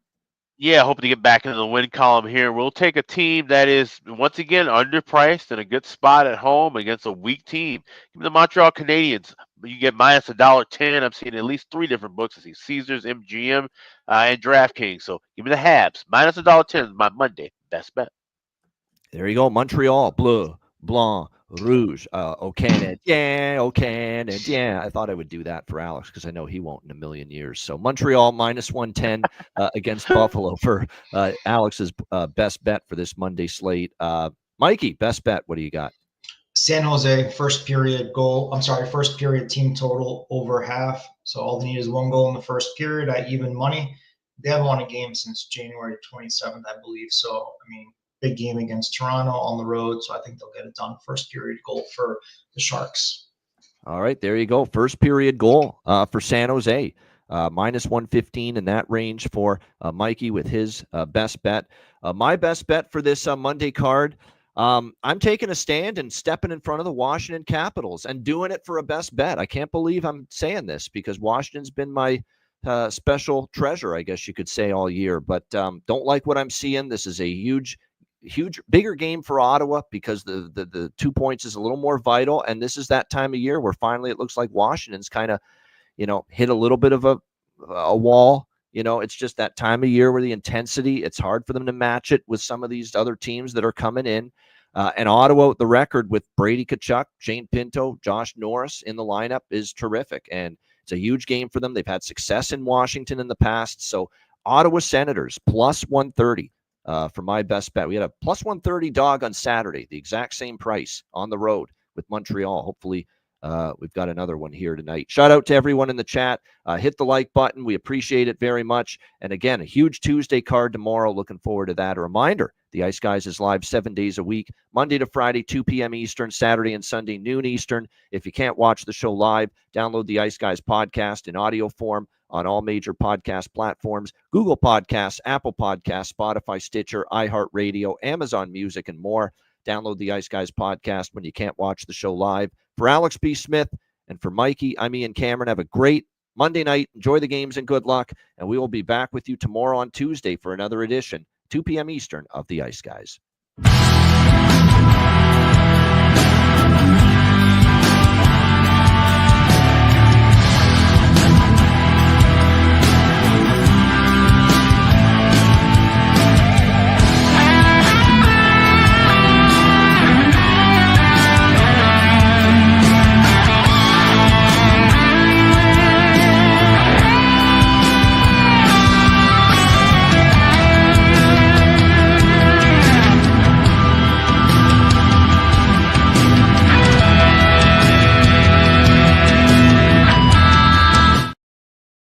Yeah, hoping to get back into the win column here. We'll take a team that is, once again, underpriced and a good spot at home against a weak team. Give me the Montreal Canadiens. You get minus $1.10. I'm seeing at least 3 different books. I see Caesars, MGM, and DraftKings. So give me the Habs. Minus $1.10 is my Monday best bet. There you go. Montreal, bleu, blanc, rouge, au Canadien. I thought I would do that for Alex because I know he won't in a million years. So Montreal minus 110 against Buffalo for Alex's best bet for this Monday slate. Mikey, best bet. What do you got? San Jose, first period team total over half. So all they need is 1 goal in the first period at even money. They haven't won a game since January 27th, I believe. So, big game against Toronto on the road. So I think they'll get it done. First period goal for the Sharks. All right, there you go. First period goal for San Jose. Minus 115 in that range for Mikey with his best bet. My best bet for this Monday card, I'm taking a stand and stepping in front of the Washington Capitals and doing it for a best bet. I can't believe I'm saying this because Washington's been my special treasure, I guess you could say, all year. But don't like what I'm seeing. This is a huge, bigger game for Ottawa because the 2 points is a little more vital. And this is that time of year where finally it looks like Washington's kind of, hit a little bit of a wall. It's just that time of year where the intensity, it's hard for them to match it with some of these other teams that are coming in. And Ottawa, the record with Brady Tkachuk, Shane Pinto, Josh Norris in the lineup is terrific. And it's a huge game for them. They've had success in Washington in the past. So Ottawa Senators, plus 130 for my best bet. We had a plus 130 dog on Saturday, the exact same price on the road with Montreal. Hopefully, we've got another one here tonight. Shout out to everyone in the chat. Hit the like button. We appreciate it very much. And again, a huge Tuesday card tomorrow. Looking forward to that. A reminder, the Ice Guys is live 7 days a week, Monday to Friday, 2 p.m. Eastern, Saturday and Sunday, noon Eastern. If you can't watch the show live, download the Ice Guys podcast in audio form on all major podcast platforms, Google Podcasts, Apple Podcasts, Spotify, Stitcher, iHeartRadio, Amazon Music, and more. Download the Ice Guys podcast when you can't watch the show live. For Alex B. Smith and for Mikey, I'm Ian Cameron. Have a great Monday night. Enjoy the games and good luck. And we will be back with you tomorrow on Tuesday for another edition, 2 p.m. Eastern, of the Ice Guys.